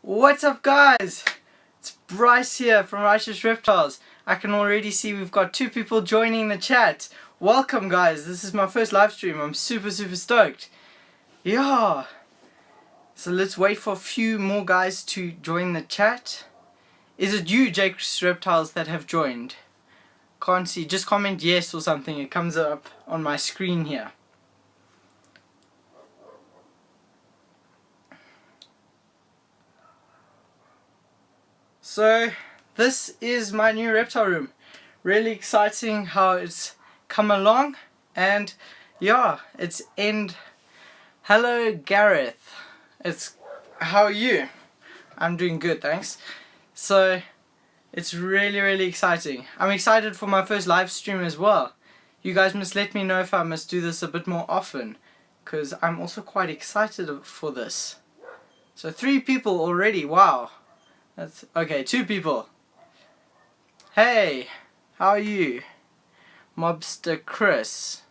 What's up, guys? It's Bryce here from Righteous Reptiles. I can already see we've got 2 people joining the chat. Welcome, guys. This is my first live stream. I'm super stoked. Yeah. So let's wait for a few more guys to join the chat. Is it you, Jake's Reptiles, that have joined? Can't see. Just comment yes or something. It comes up on my screen here. So this is my new reptile room. Really exciting how it's come along, and yeah, it's end. Hello Gareth, how are you? I'm doing good, thanks. So it's really exciting. I'm excited for my first live stream as well. You guys must let me know if I must do this a bit more often, because I'm also quite excited for this. So 3 people already, wow. That's okay, 2 people. Hey, how are you? Mobster Chris.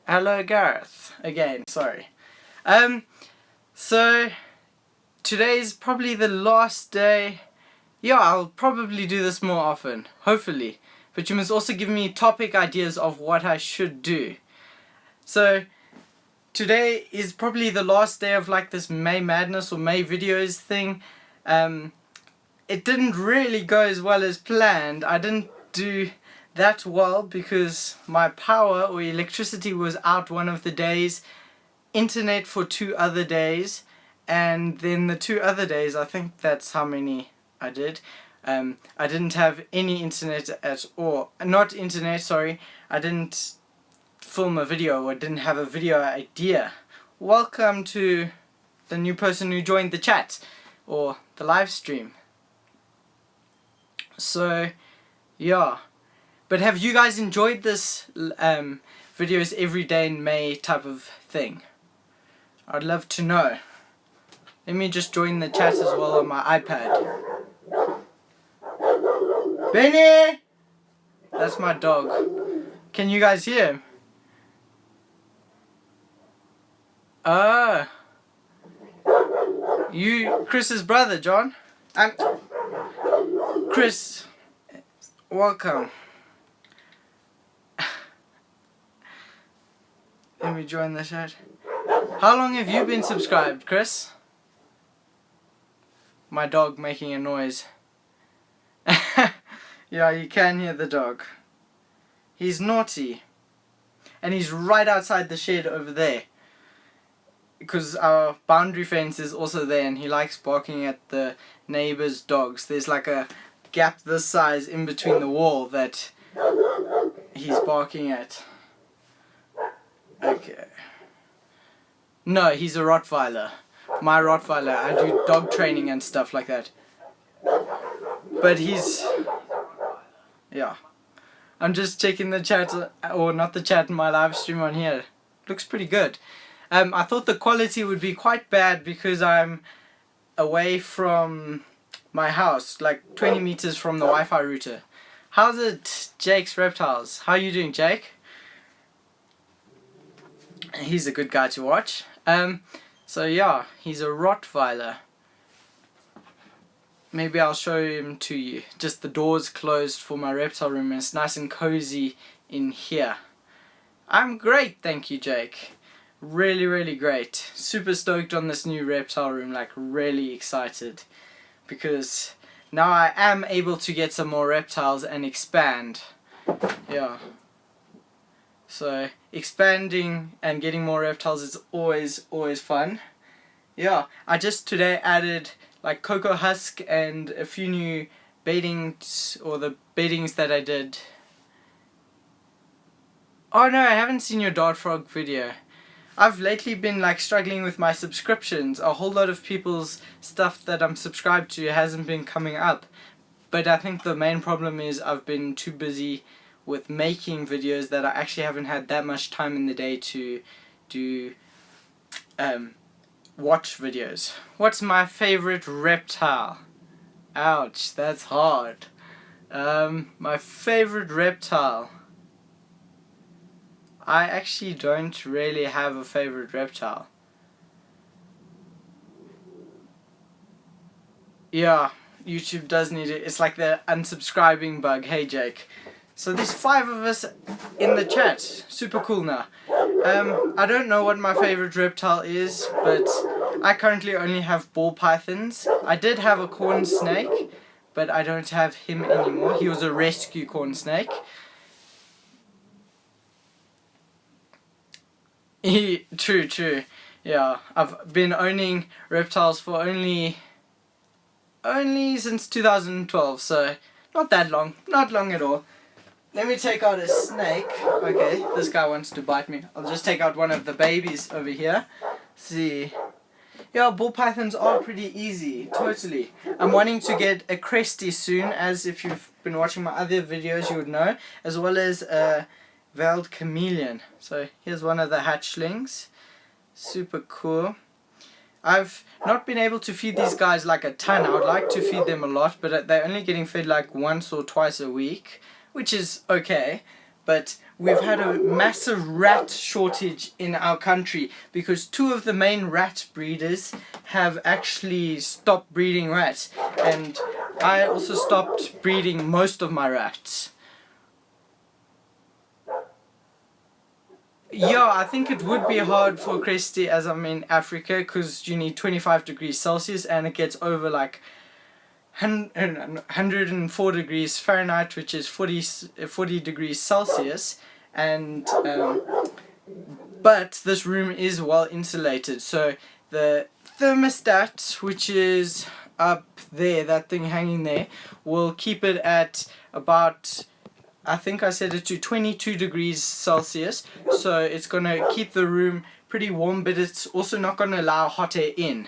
Hello Gareth. Again, sorry. So today's probably the last day. Yeah, I'll probably do this more often, hopefully. But you must also give me topic ideas of what I should do. So today is probably the last day of like this May Madness or May videos thing. It didn't really go as well as planned. I didn't do that well because my power or electricity was out one of the days, internet for 2 other days, and then the 2 other days, I think that's how many I did. I didn't have any internet at all. Not internet, sorry. I didn't film a video or didn't have a video idea. Welcome to the new person who joined the chat or the live stream. So yeah, but have you guys enjoyed this videos every day in May type of thing? I'd love to know. Let me just join the chat as well on my iPad. Benny! That's my dog. Can you guys hear him? You Chris's brother, John? Chris, welcome. Let me join the chat. How long have you been subscribed, Chris? My dog making a noise. Yeah, you can hear the dog. He's naughty. And he's right outside the shed over there. Because our boundary fence is also there, and he likes barking at the neighbor's dogs. There's like a gap this size in between the wall that he's barking at. Okay. No, he's a Rottweiler. My Rottweiler. I do dog training and stuff like that. But he's... yeah. I'm just checking the chat, or not the chat, my live stream on here. Looks pretty good. I thought the quality would be quite bad because I'm away from my house, like 20 meters from the Wi-Fi router. How's it, Jake's Reptiles? How are you doing, Jake? He's a good guy to watch. So yeah, he's a Rottweiler. Maybe I'll show him to you. Just the door's closed for my reptile room and it's nice and cozy in here. I'm great, thank you, Jake. Really great. Super stoked on this new reptile room, like really excited. Because now I am able to get some more reptiles and expand. Yeah. So expanding and getting more reptiles is always fun. Yeah, I just today added like cocoa husk and a few new baitings, or the baitings that I did. Oh no, I haven't seen your dart frog video. I've lately been like struggling with my subscriptions. A whole lot of people's stuff that I'm subscribed to hasn't been coming up. But I think the main problem is I've been too busy with making videos that I actually haven't had that much time in the day to do watch videos. What's my favorite reptile? Ouch, that's hard. My favorite reptile. I actually don't really have a favorite reptile. Yeah, YouTube does need it. It's like the unsubscribing bug. Hey Jake. So there's 5 of us in the chat. Super cool now. I don't know what my favorite reptile is, but I currently only have ball pythons. I did have a corn snake, but I don't have him anymore. He was a rescue corn snake. True. Yeah, I've been owning reptiles for only since 2012, so not that long. Not long at all. Let me take out a snake. Okay, this guy wants to bite me. I'll just take out one of the babies over here. See. Yeah, ball pythons are pretty easy. Totally. I'm wanting to get a cresty soon, as if you've been watching my other videos you would know, as well as a veiled chameleon. So here's one of the hatchlings. Super cool. I've not been able to feed these guys like a ton. I would like to feed them a lot, but they're only getting fed like once or twice a week, which is okay. But we've had a massive rat shortage in our country because 2 of the main rat breeders have actually stopped breeding rats, and I also stopped breeding most of my rats. Yeah, I think it would be hard for Cresty as I'm in Africa, because you need 25 degrees Celsius and it gets over like 104 degrees Fahrenheit, which is 40 degrees Celsius, and but this room is well insulated, so the thermostat, which is up there, that thing hanging there, will keep it at about, I think I set it to 22 degrees Celsius, so it's going to keep the room pretty warm, but it's also not going to allow hot air in.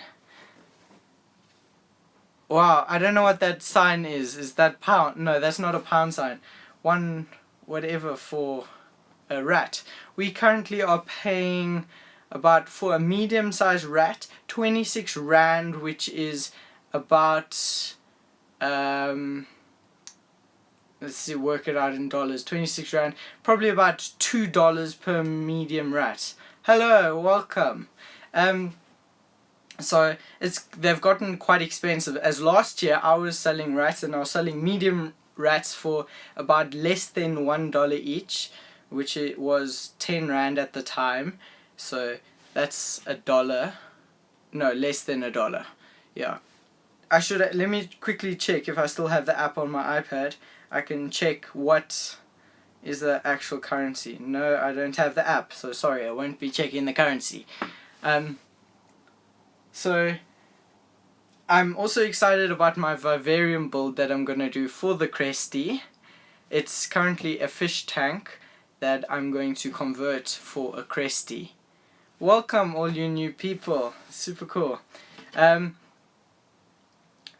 Wow, I don't know what that sign is. Is that pound? No, that's not a pound sign. One whatever for a rat. We currently are paying about, for a medium-sized rat, 26 Rand, which is about let's see, work it out in dollars. 26 Rand, probably about $2 per medium rat. Hello, welcome. So they've gotten quite expensive. As last year I was selling rats, and I was selling medium rats for about less than $1 each, which it was 10 Rand at the time. So that's $1. No, less than $1. Yeah. Let me quickly check if I still have the app on my iPad. I can check what is the actual currency. No, I don't have the app, so sorry, I won't be checking the currency. So I'm also excited about my vivarium build that I'm going to do for the Cresty. It's currently a fish tank that I'm going to convert for a Cresty. Welcome all you new people, super cool.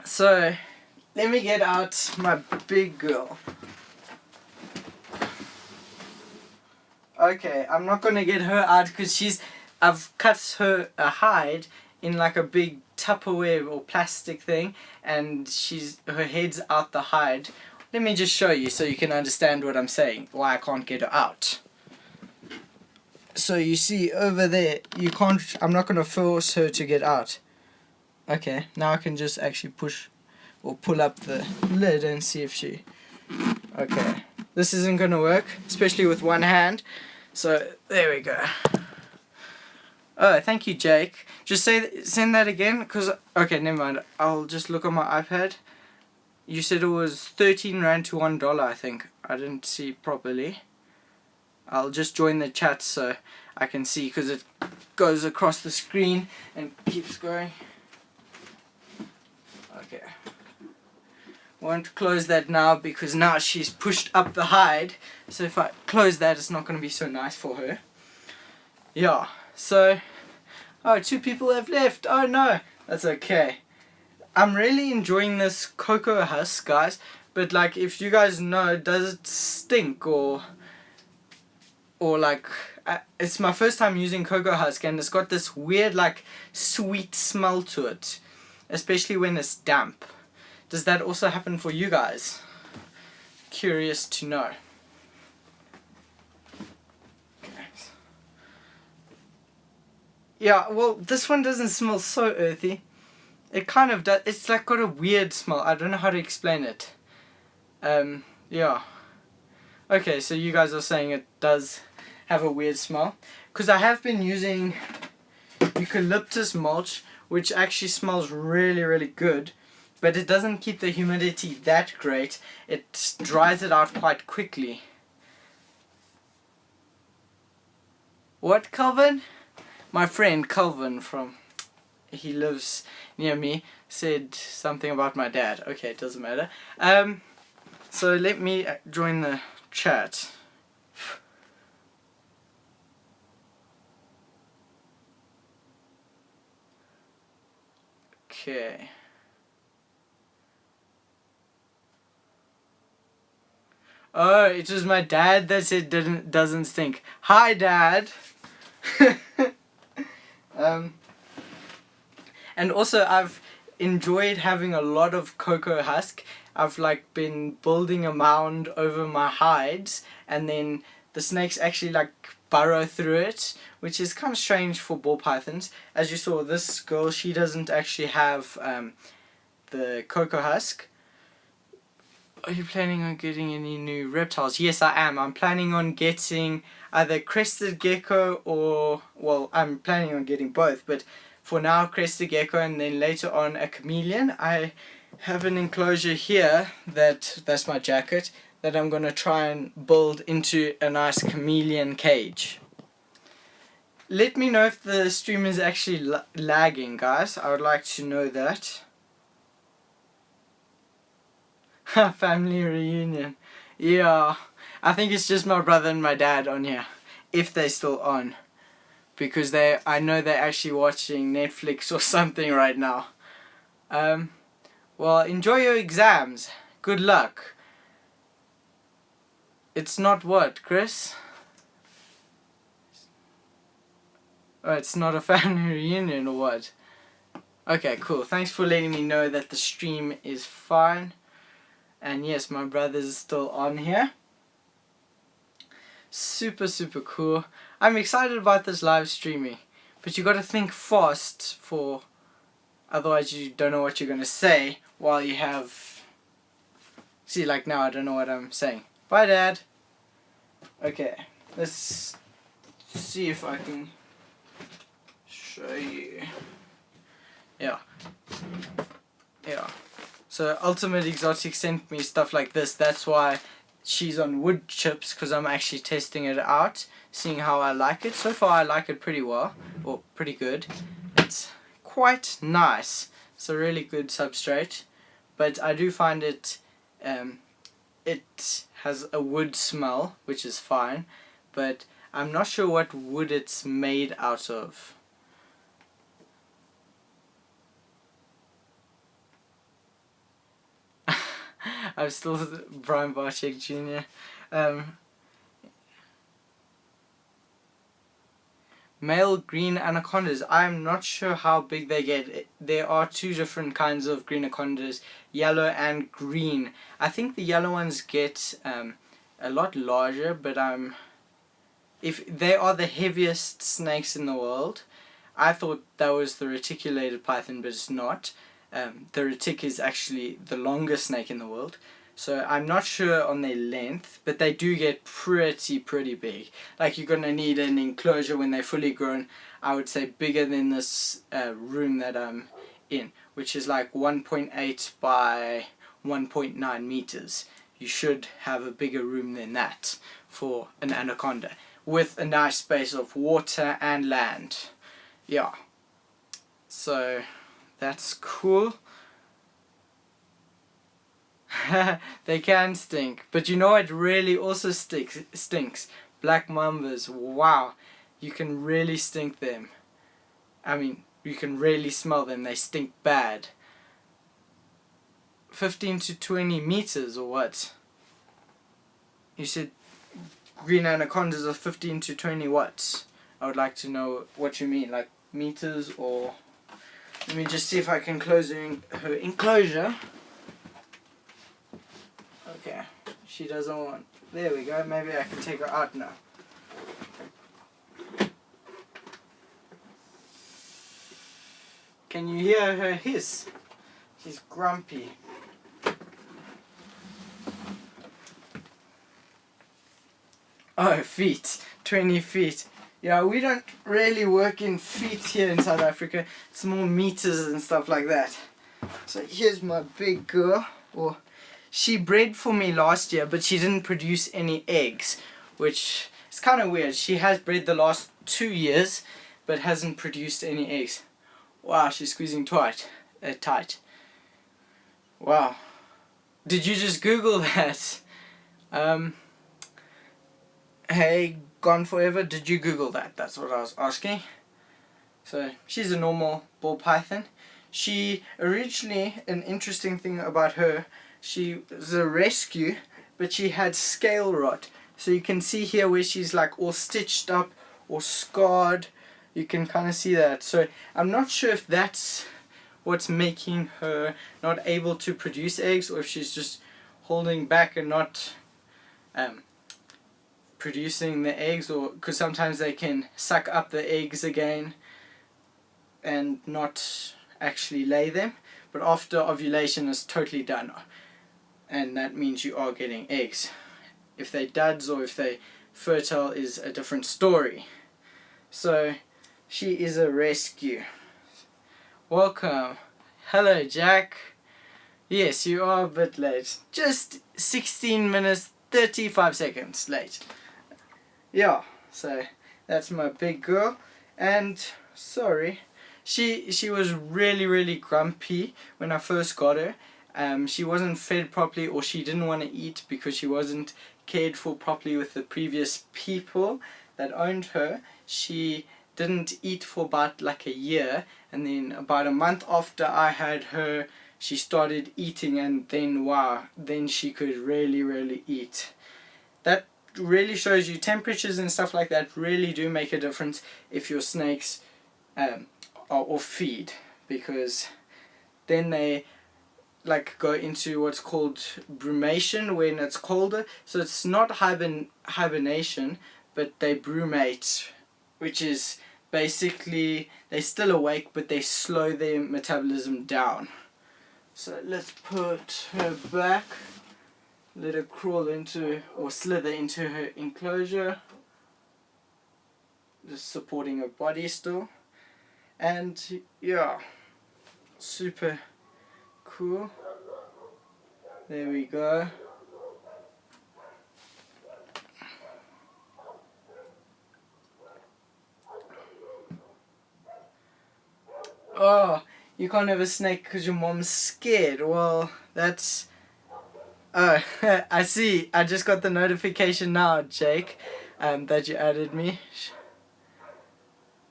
So let me get out my big girl. Okay, I'm not gonna get her out because I've cut her a hide in like a big Tupperware or plastic thing, and her head's out the hide. Let me just show you so you can understand what I'm saying, why I can't get her out. So you see over there, I'm not gonna force her to get out. Okay, now I can just actually push or pull up the lid and see if she... Okay, this isn't gonna work, especially with one hand. So there we go. Oh, thank you, Jake. Just send that again, because... Okay, never mind. I'll just look on my iPad. You said it was 13 Rand to $1, I think. I didn't see properly. I'll just join the chat so I can see, because it goes across the screen and keeps going. Okay. Won't close that now because now she's pushed up the hide. So if I close that, it's not going to be so nice for her. Yeah, so... Oh, 2 people have left. Oh no, that's okay. I'm really enjoying this cocoa husk, guys. But like, if you guys know, does it stink or like... it's my first time using cocoa husk, and it's got this weird like sweet smell to it. Especially when it's damp. Does that also happen for you guys? Curious to know. Yeah, well, this one doesn't smell so earthy. It kind of does. It's like got a weird smell. I don't know how to explain it. Yeah. Okay, so you guys are saying it does have a weird smell. Because I have been using eucalyptus mulch, which actually smells really, really good. But it doesn't keep the humidity that great. It dries it out quite quickly. What, Calvin? My friend Calvin he lives near me, said something about my dad. Okay, it doesn't matter. So let me join the chat. Okay. Oh, it was my dad that said doesn't stink. Hi, Dad. And also I've enjoyed having a lot of cocoa husk. I've like been building a mound over my hides, and then the snakes actually like burrow through it, which is kind of strange for ball pythons. As you saw, this girl, she doesn't actually have the cocoa husk. Are you planning on getting any new reptiles? Yes, I am. I'm planning on getting either crested gecko or, well, I'm planning on getting both, but for now crested gecko, and then later on a chameleon. I have an enclosure here that's my jacket that I'm going to try and build into a nice chameleon cage. Let me know if the stream is actually lagging, guys. I would like to know that. Family reunion. Yeah, I think it's just my brother and my dad on here, if they're still on, because I know they're actually watching Netflix or something right now. Well, enjoy your exams. Good luck. It's not what, Chris? Oh, it's not a family reunion or what? Okay, cool. Thanks for letting me know that the stream is fine. And yes, my brother's still on here. Super, super cool. I'm excited about this live streaming. But you got to think fast, otherwise you don't know what you're going to say while you have... See, like now I don't know what I'm saying. Bye, Dad. Okay, let's see if I can show you. Yeah. So Ultimate Exotic sent me stuff like this. That's why she's on wood chips, because I'm actually testing it out, seeing how I like it. So far I like it pretty well, or pretty good. It's quite nice. It's a really good substrate, but I do find it it has a wood smell, which is fine, but I'm not sure what wood it's made out of. I'm still Brian Barczyk Jr. Male green anacondas. I'm not sure how big they get. There are two different kinds of green anacondas, yellow and green. I think the yellow ones get a lot larger, but if they are the heaviest snakes in the world. I thought that was the reticulated python, but it's not. The retic is actually the longest snake in the world. So I'm not sure on their length, but they do get pretty big. Like you're going to need an enclosure when they're fully grown, I would say bigger than this room that I'm in, which is like 1.8 by 1.9 meters. You should have a bigger room than that for an anaconda, with a nice space of water and land. Yeah. So that's cool. They can stink, but you know what really also stinks? Black mambas. Wow, you can really stink them. I mean, you can really smell them. They stink bad. 15 to 20 meters or what? You said green anacondas are 15 to 20 what? I would like to know what you mean, like meters, or... Let me just see if I can close her enclosure. Okay, she doesn't want... There we go, maybe I can take her out now. Can you hear her hiss? She's grumpy. Oh, feet. 20 feet. Yeah, we don't really work in feet here in South Africa. It's more meters and stuff like that. So here's my big girl. Well, she bred for me last year, but she didn't produce any eggs, which is kind of weird. She has bred the last 2 years, but hasn't produced any eggs. Wow, she's squeezing tight. Wow. Did you just Google that? Hey, Gone Forever, did you Google that? That's what I was asking. So, she's a normal ball python. She originally, an interesting thing about her, she was a rescue, but she had scale rot. So you can see here where she's like all stitched up or scarred. You can kind of see that. So I'm not sure if that's what's making her not able to produce eggs, or if she's just holding back and not producing the eggs, or because sometimes they can suck up the eggs again and not actually lay them, but after ovulation is totally done, and that means you are getting eggs. If they duds or if they fertile is a different story. So she is a rescue. Welcome. Hello, Jack. Yes, you are a bit late, just 16 minutes 35 seconds late. Yeah, so that's my big girl. And sorry, she was really grumpy when I first got her. She wasn't fed properly, or she didn't want to eat because she wasn't cared for properly with the previous people that owned her. She didn't eat for about like a year, and then about a month after I had her, she started eating, and then wow, then she could really eat. That really shows you temperatures and stuff like that really do make a difference if your snakes are off feed, because then they like go into what's called brumation when it's colder. So it's not hibernation, but they brumate, which is basically they're still awake but they slow their metabolism down. So let's put her back, let her crawl into or slither into her enclosure, just supporting her body still. And yeah, super cool. There we go. Oh, you can't have a snake because your mom's scared. Well, that's... Oh, I see. I just got the notification now, Jake, that you added me.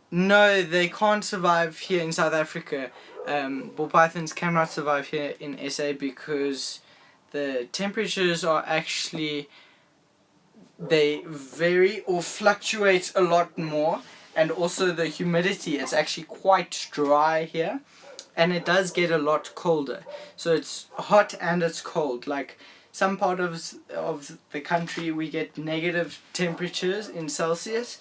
No, they can't survive here in South Africa. Ball pythons cannot survive here in SA because the temperatures are actually, they vary or fluctuate a lot more, and also the humidity, it's actually quite dry here, and it does get a lot colder. So it's hot and it's cold. Like some part of the country we get negative temperatures in Celsius,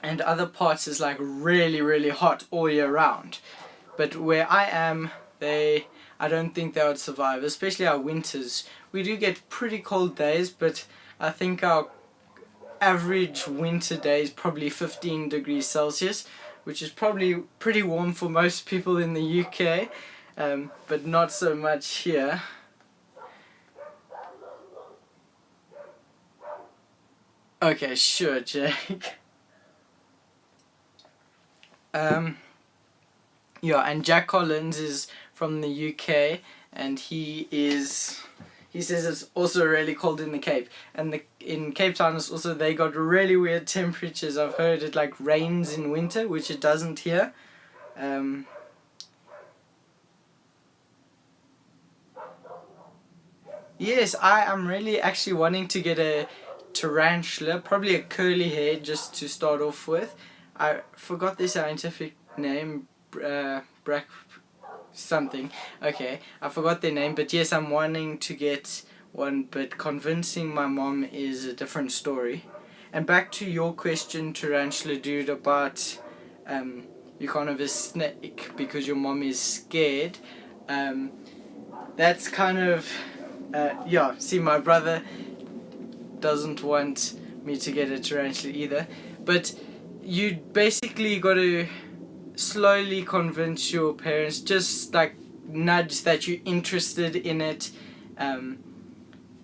and other parts is like really hot all year round. But where I am, I don't think they would survive, especially our winters. We do get pretty cold days, but I think our average winter day is probably 15 degrees Celsius, which is probably pretty warm for most people in the UK, but not so much here. Okay, sure, Jake. Yeah, and Jack Collins is from the UK, and he says it's also really cold in the Cape, and in Cape Town it's also, they got really weird temperatures. I've heard it like rains in winter, which it doesn't here. Yes, I am really actually wanting to get a tarantula, probably a curly hair just to start off with. I forgot the scientific name, something. Okay, I forgot their name, but yes, I'm wanting to get one, but convincing my mom is a different story. And back to your question, Tarantula Dude, about you can't have a snake because your mom is scared. That's kind of yeah. See, my brother doesn't want me to get a tarantula either, but you basically got to slowly convince your parents, just like nudge that you're interested in it,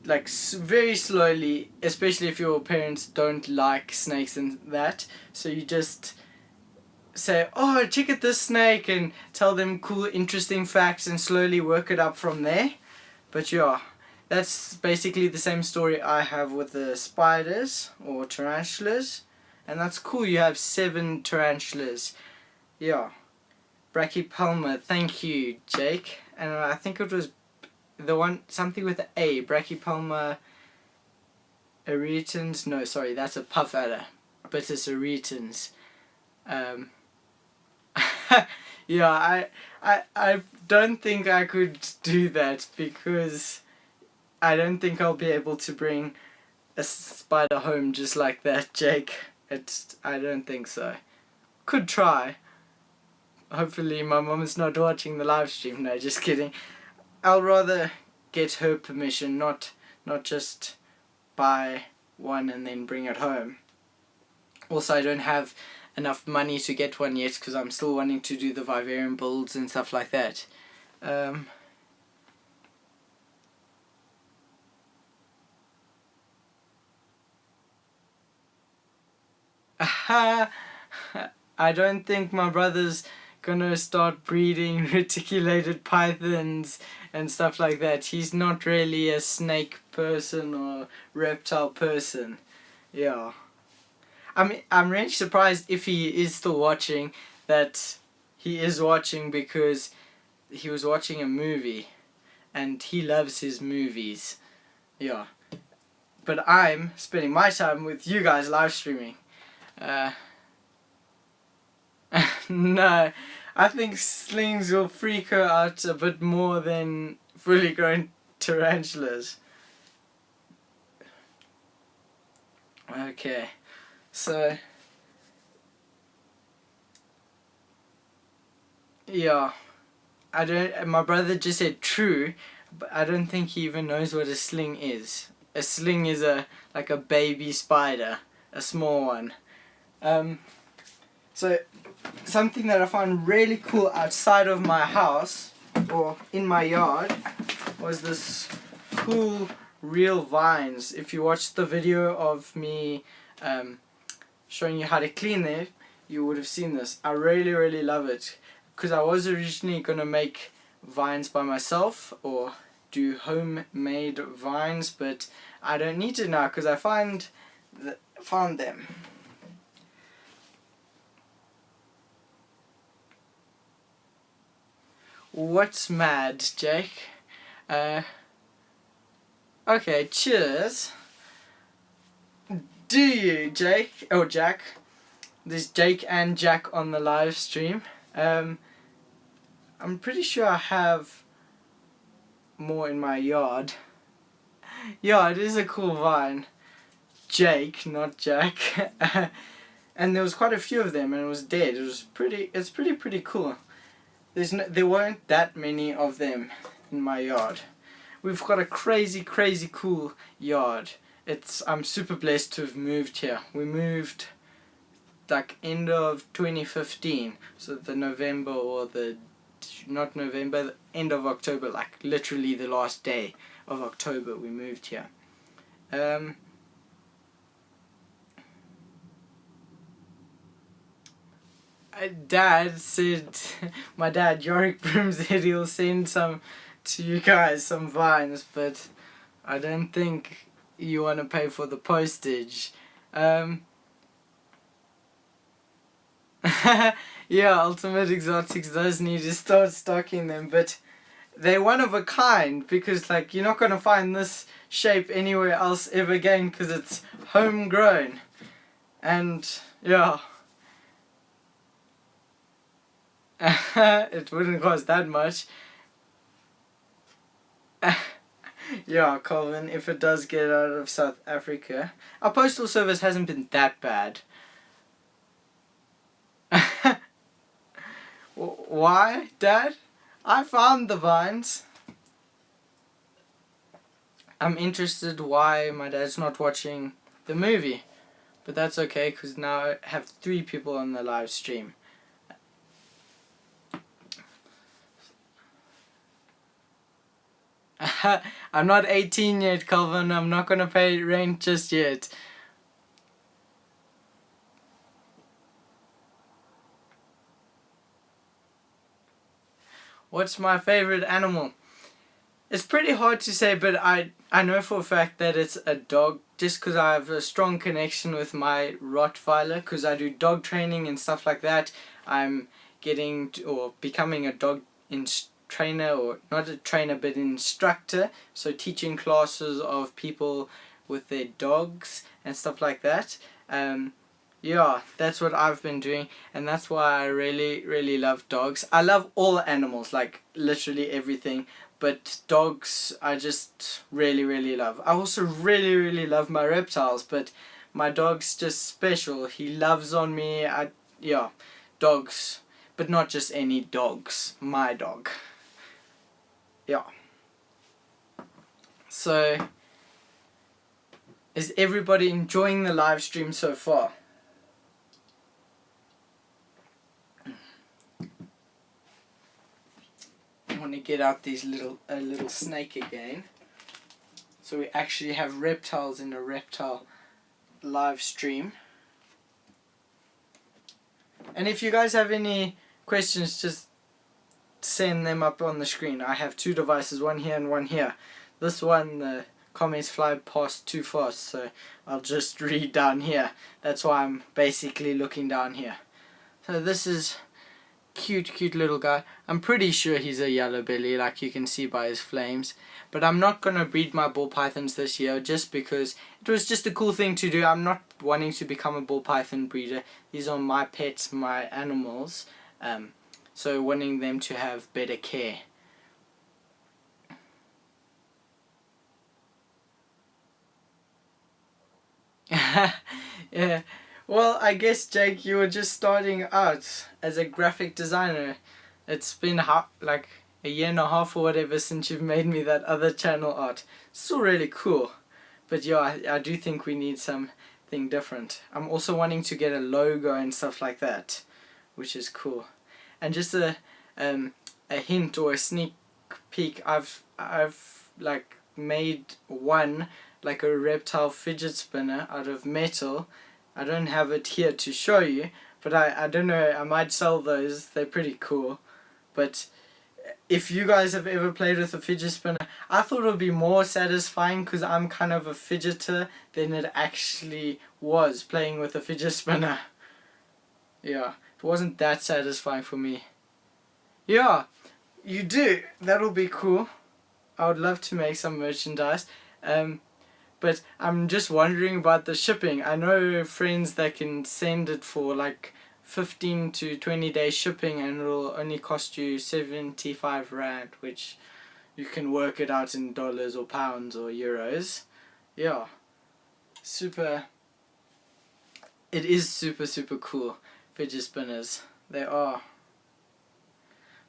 like very slowly, especially if your parents don't like snakes and that. So you just say, oh, check out this snake, and tell them cool interesting facts and slowly work it up from there. But yeah, that's basically the same story I have with the spiders or tarantulas, and that's cool. You have 7 tarantulas. Yeah, Brachypelma. Thank you, Jake. And I think it was the one, something with the A. Brachypelma aretans. No, sorry, that's a puff adder. Bitis aretans. Yeah, I don't think I could do that because I don't think I'll be able to bring a spider home just like that, Jake. I don't think so. Could try. Hopefully my mom is not watching the live stream. No, just kidding. I'll rather get her permission, not just buy one and then bring it home. Also, I don't have enough money to get one yet because I'm still wanting to do the vivarium builds and stuff like that. I don't think my brother's gonna start breeding reticulated pythons and stuff like that. He's not really a snake person or reptile person. Yeah. I'm really surprised if he is still watching, that he is watching, because he was watching a movie and he loves his movies. Yeah. But I'm spending my time with you guys live streaming. No, I think slings will freak her out a bit more than fully grown tarantulas. Okay, so yeah, my brother just said true, but I don't think he even knows what a sling is. A sling is like a baby spider, a small one. So something that I found really cool outside of my house or in my yard was this cool real vines. If you watched the video of me showing you how to clean them, you would have seen this. I really love it because I was originally gonna make vines by myself or do homemade vines, but I don't need to now because I found them. What's mad, Jake? Okay, cheers. Do you, Jake? Oh, Jack. There's Jake and Jack on the live stream. I'm pretty sure I have more in my yard. Yeah, it is a cool vine. Jake, not Jack. And there was quite a few of them and it was dead. It's pretty cool. There weren't that many of them in my yard. We've got a crazy cool yard. I'm super blessed to have moved here. We moved like end of 2015, so the November or not November, the end of October, like literally the last day of October we moved here. Dad said, my dad, Yorick Broom, said he'll send some to you guys, some vines, but I don't think you want to pay for the postage. Yeah, Ultimate Exotics does need to start stocking them, but they're one of a kind because like you're not going to find this shape anywhere else ever again because it's homegrown. And yeah. It wouldn't cost that much. Yeah, Colvin, if it does get out of South Africa. Our postal service hasn't been that bad. Why, Dad? I found the vines. I'm interested why my dad's not watching the movie. But that's okay, because now I have 3 people on the live stream. I'm not 18 yet, Calvin. I'm not going to pay rent just yet. What's my favorite animal? It's pretty hard to say, but I know for a fact that it's a dog, just because I have a strong connection with my Rottweiler, because I do dog training and stuff like that. I'm getting to, or becoming a dog trainer, or not a trainer but instructor, so teaching classes of people with their dogs and stuff like that. Yeah, that's what I've been doing, and that's why I really love dogs. I love all animals, like literally everything, but dogs I just really love. I also really love my reptiles, but my dog's just special. He loves on me. Yeah, dogs, but not just any dogs. My dog. Yeah. So, is everybody enjoying the live stream so far? I want to get out these little snake again. So we actually have reptiles in a reptile live stream. And if you guys have any questions, just send them up on the screen. I have 2 devices, one here and one here. This one, the comments fly past too fast, so I'll just read down here. That's why I'm basically looking down here. So this is cute little guy. I'm pretty sure he's a yellow belly, like you can see by his flames. But I'm not going to breed my ball pythons this year, just because it was just a cool thing to do. I'm not wanting to become a ball python breeder. These are my pets, my animals. So wanting them to have better care. Yeah. Well, I guess, Jake, you were just starting out as a graphic designer. It's been like a year and a half or whatever since you've made me that other channel art. Still really cool. But yeah, I do think we need something different. I'm also wanting to get a logo and stuff like that, which is cool. And just a hint or a sneak peek, I've like made one, like a reptile fidget spinner out of metal. I don't have it here to show you, but I don't know, I might sell those. They're pretty cool. But if you guys have ever played with a fidget spinner, I thought it would be more satisfying, because I'm kind of a fidgeter, than it actually was playing with a fidget spinner. Yeah, it wasn't that satisfying for me. Yeah, you do. That'll be cool. I would love to make some merchandise. But I'm just wondering about the shipping. I know friends that can send it for like 15 to 20 day shipping, and it'll only cost you 75 rand, which you can work it out in dollars or pounds or euros. Yeah, it is super cool, fidget spinners. They are.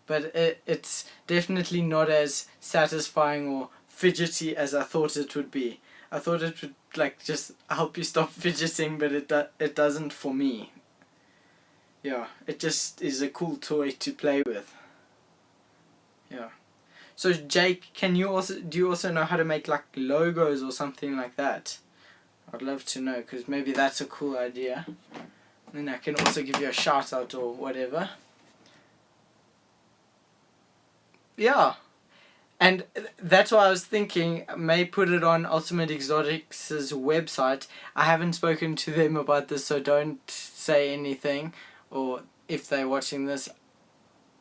But it's definitely not as satisfying or fidgety as I thought it would be. I thought it would like just help you stop fidgeting, but it doesn't for me. Yeah, it just is a cool toy to play with. Yeah. So Jake, do you also know how to make like logos or something like that? I'd love to know, because maybe that's a cool idea. And then I can also give you a shout out or whatever. Yeah. And that's why I was thinking, I may put it on Ultimate Exotics' website. I haven't spoken to them about this, so don't say anything. Or if they're watching this,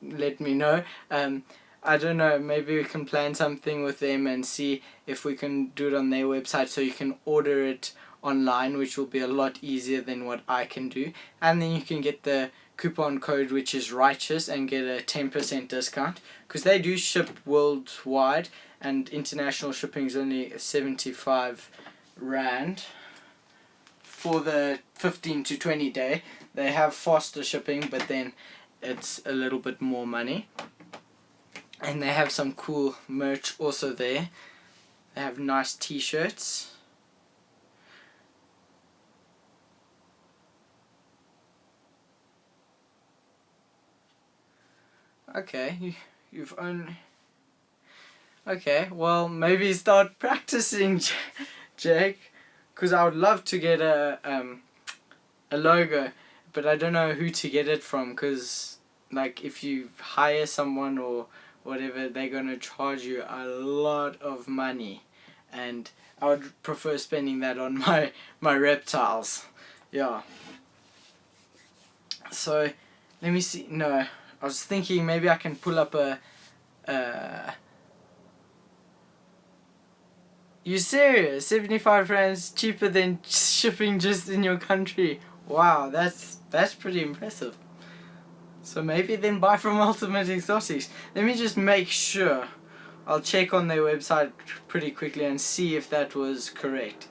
let me know. I don't know, maybe we can plan something with them and see if we can do it on their website, so you can order it online, which will be a lot easier than what I can do. And then you can get the coupon code, which is righteous, and get a 10% discount, because they do ship worldwide, and international shipping is only 75 rand for the 15 to 20 day. They have faster shipping, but then it's a little bit more money. And they have some cool merch also there. They have nice t-shirts. Okay, you've only... Okay, well, maybe start practicing, Jake, because I would love to get a logo, but I don't know who to get it from, because, like, if you hire someone or whatever, they're going to charge you a lot of money, and I would prefer spending that on my reptiles. Yeah. So, let me see. No, I was thinking maybe I can pull up a... You serious? 75 rands cheaper than shipping just in your country. Wow, that's pretty impressive. So maybe then buy from Ultimate Exotics. Let me just make sure. I'll check on their website pretty quickly and see if that was correct.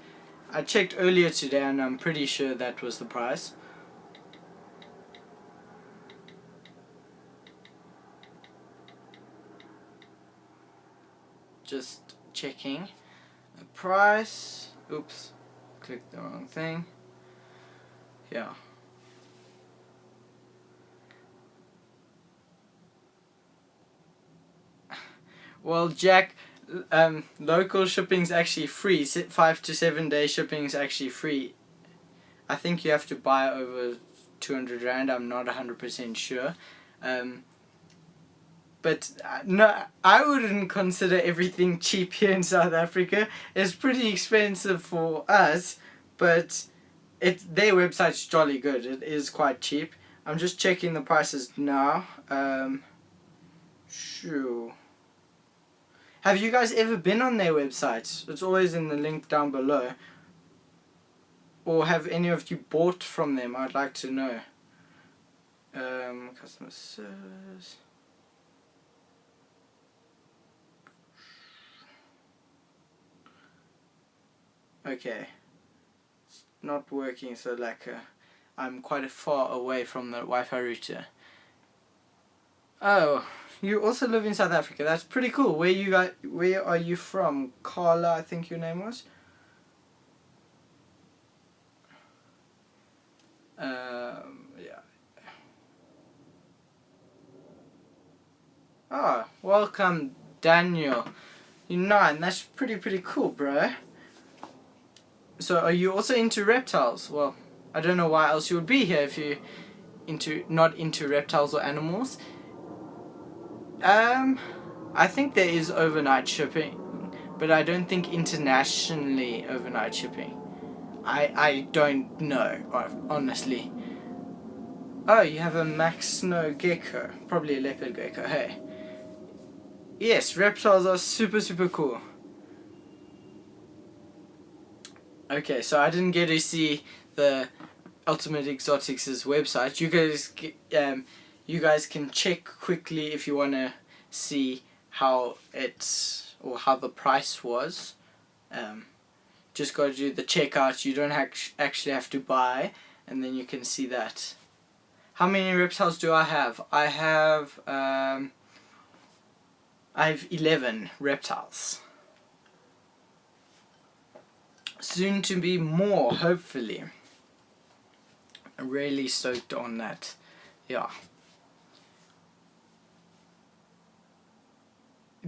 I checked earlier today and I'm pretty sure that was the price. Just checking. The price. Oops. Clicked the wrong thing. Yeah. Well, Jack, local shipping's actually free. 5 to 7 day shipping is actually free. I think you have to buy over 200 rand. I'm not 100% sure. But no, I wouldn't consider everything cheap here in South Africa. It's pretty expensive for us, but their website's jolly good. It is quite cheap. I'm just checking the prices now. Sure. Have you guys ever been on their website? It's always in the link down below. Or have any of you bought from them? I'd like to know. Customer service. Okay. It's not working, so like I'm quite far away from the Wi-Fi router. Oh, you also live in South Africa. That's pretty cool. Where are you from? Carla, I think your name was. Yeah. Oh, welcome, Daniel. You're 9. That's pretty cool, bro. So, are you also into reptiles? Well, I don't know why else you would be here if you're not into reptiles or animals. I think there is overnight shipping, but I don't think internationally overnight shipping. I don't know, honestly. Oh, you have a Max Snow gecko. Probably a leopard gecko, hey. Yes, reptiles are super cool. Okay, so I didn't get to see the Ultimate Exotics' website. You guys can check quickly if you want to see how the price was. Just got to do the checkout. You don't actually have to buy, and then you can see that. How many reptiles do I have? I have 11 reptiles. Soon to be more, hopefully. I'm really stoked on that. Yeah.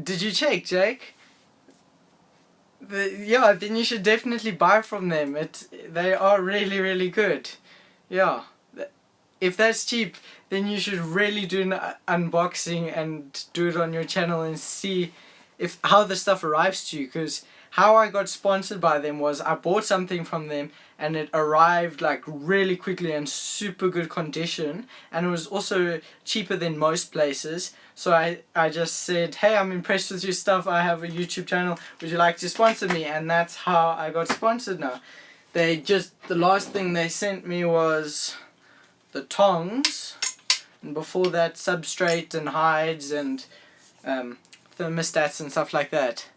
Did you check, Jake? Yeah, then you should definitely buy from them. They are really good. Yeah. If that's cheap, then you should really do an unboxing and do it on your channel and see how the stuff arrives to you. Because how I got sponsored by them was I bought something from them and it arrived like really quickly and super good condition, and it was also cheaper than most places. So I just said, hey, I'm impressed with your stuff, I have a YouTube channel, would you like to sponsor me? And that's how I got sponsored now. The last thing they sent me was the tongs, and before that substrate and hides and thermostats and stuff like that.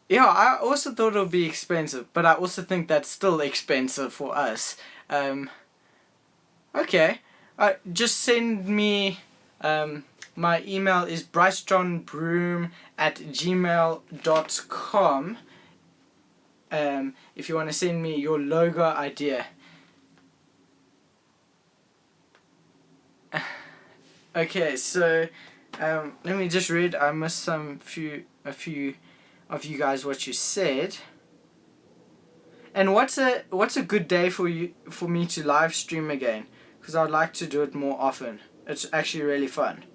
Yeah, I also thought it would be expensive, but I also think that's still expensive for us. Okay, Just send me. My email is brycejohnbroom@gmail.com. If you want to send me your logo idea. Okay, so let me just read. I missed a few of you guys what you said. And what's a good day for me to live stream again? Because I'd like to do it more often. It's actually really fun.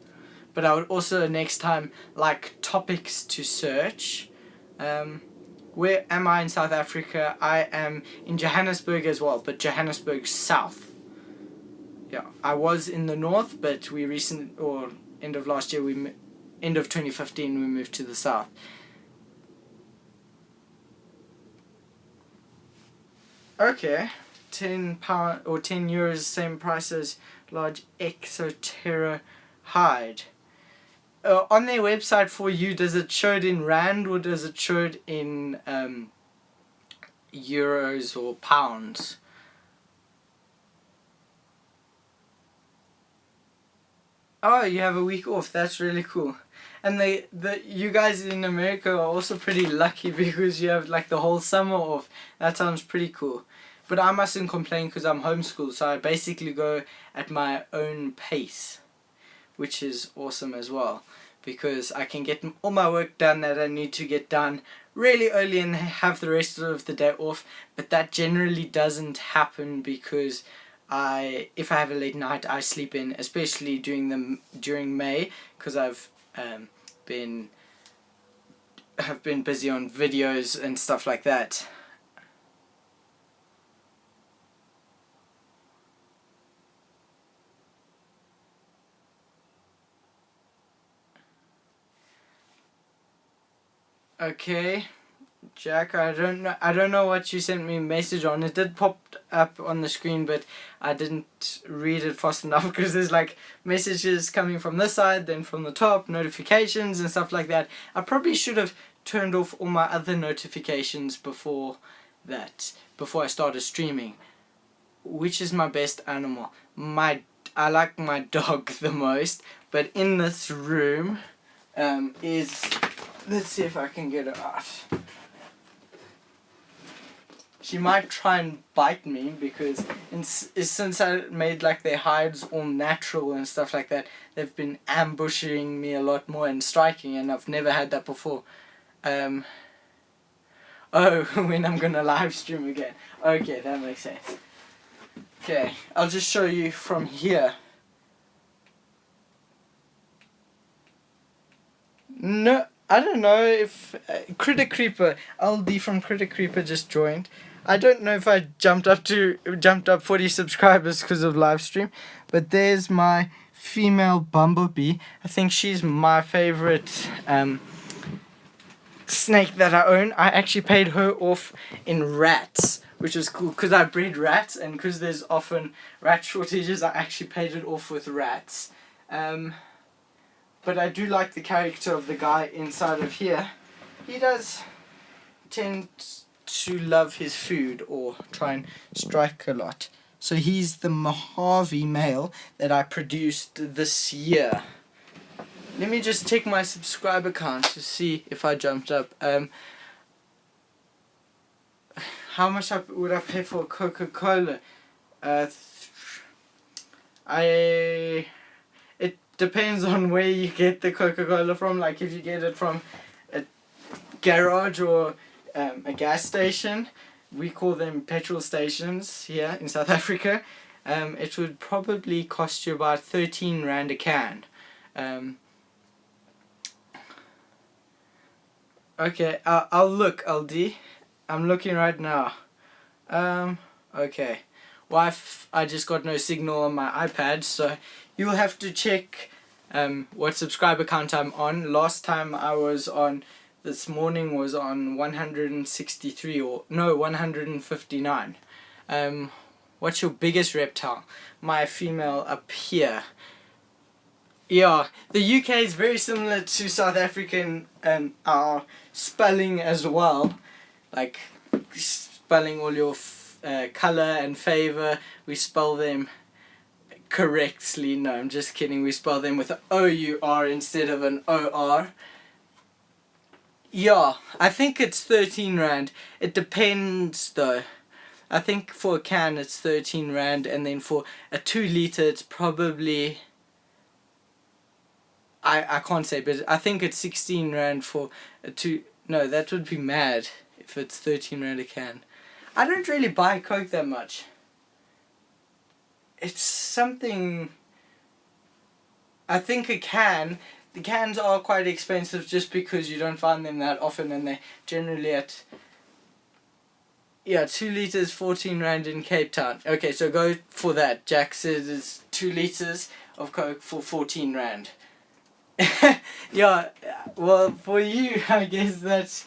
But I would also next time like topics to search. Where am I in South Africa? I am in Johannesburg as well, but Johannesburg South. Yeah, I was in the north, but end of last year, end of 2015, we moved to the south. Okay, £10 or €10, same price as large Exoterra hide. On their website for you, does it show it in rand or does it show it in euros or pounds? Oh, you have a week off. That's really cool. And you guys in America are also pretty lucky because you have like the whole summer off. That sounds pretty cool. But I mustn't complain because I'm homeschooled, so I basically go at my own pace, which is awesome as well, because I can get all my work done that I need to get done really early and have the rest of the day off. But that generally doesn't happen because if I have a late night, I sleep in, especially during May, because I've been busy on videos and stuff like that. Okay, Jack, I don't know what you sent me a message on. It did pop up on the screen, but I didn't read it fast enough because there's like messages coming from this side, then from the top, notifications and stuff like that. I probably should have turned off all my other notifications before I started streaming. Which is my best animal? I like my dog the most, but in this room let's see if I can get her out. She might try and bite me because since I made like their hides all natural and stuff like that, they've been ambushing me a lot more and striking, and I've never had that before. When I'm gonna live stream again. Okay, that makes sense. Okay, I'll just show you from here. No, I don't know if Critter Creeper, LD from Critter Creeper just joined. I don't know if I jumped up 40 subscribers because of live stream, but there's my female bumblebee. I think she's my favorite snake that I own. I actually paid her off in rats, which was cool because I breed rats, and because there's often rat shortages, I actually paid it off with rats. But I do like the character of the guy inside of here. He does tend to love his food or try and strike a lot. So he's the Mojave male that I produced this year. Let me just check my subscriber count to see if I jumped up. How much would I pay for Coca-Cola? It depends on where you get the Coca-Cola from. Like if you get it from a garage or a gas station, we call them petrol stations here in South Africa, it would probably cost you about 13 rand a can. Okay, I'll look, LD. I'm looking right now. Okay. Well, I just got no signal on my iPad, so you'll have to check what subscriber count I'm on. Last time I was on, this morning was on 163 or no 159. What's your biggest reptile? My female up here. Yeah, the UK is very similar to South African our spelling as well, like spelling all your colour and favour. We spell them correctly. No, I'm just kidding. We spell them with an O-U-R instead of an O-R. Yeah, I think it's 13 Rand. It depends though. I think for a can it's 13 Rand, and then for a 2 litre it's probably... I can't say, but I think it's 16 Rand for a 2... No, that would be mad if it's 13 Rand a can. I don't really buy Coke that much. It's something... I think the cans are quite expensive just because you don't find them that often, and they're generally at... Yeah, 2 litres, 14 Rand in Cape Town. Okay, so go for that. Jack says it's 2 litres of Coke for 14 Rand. Yeah, well, for you, I guess that's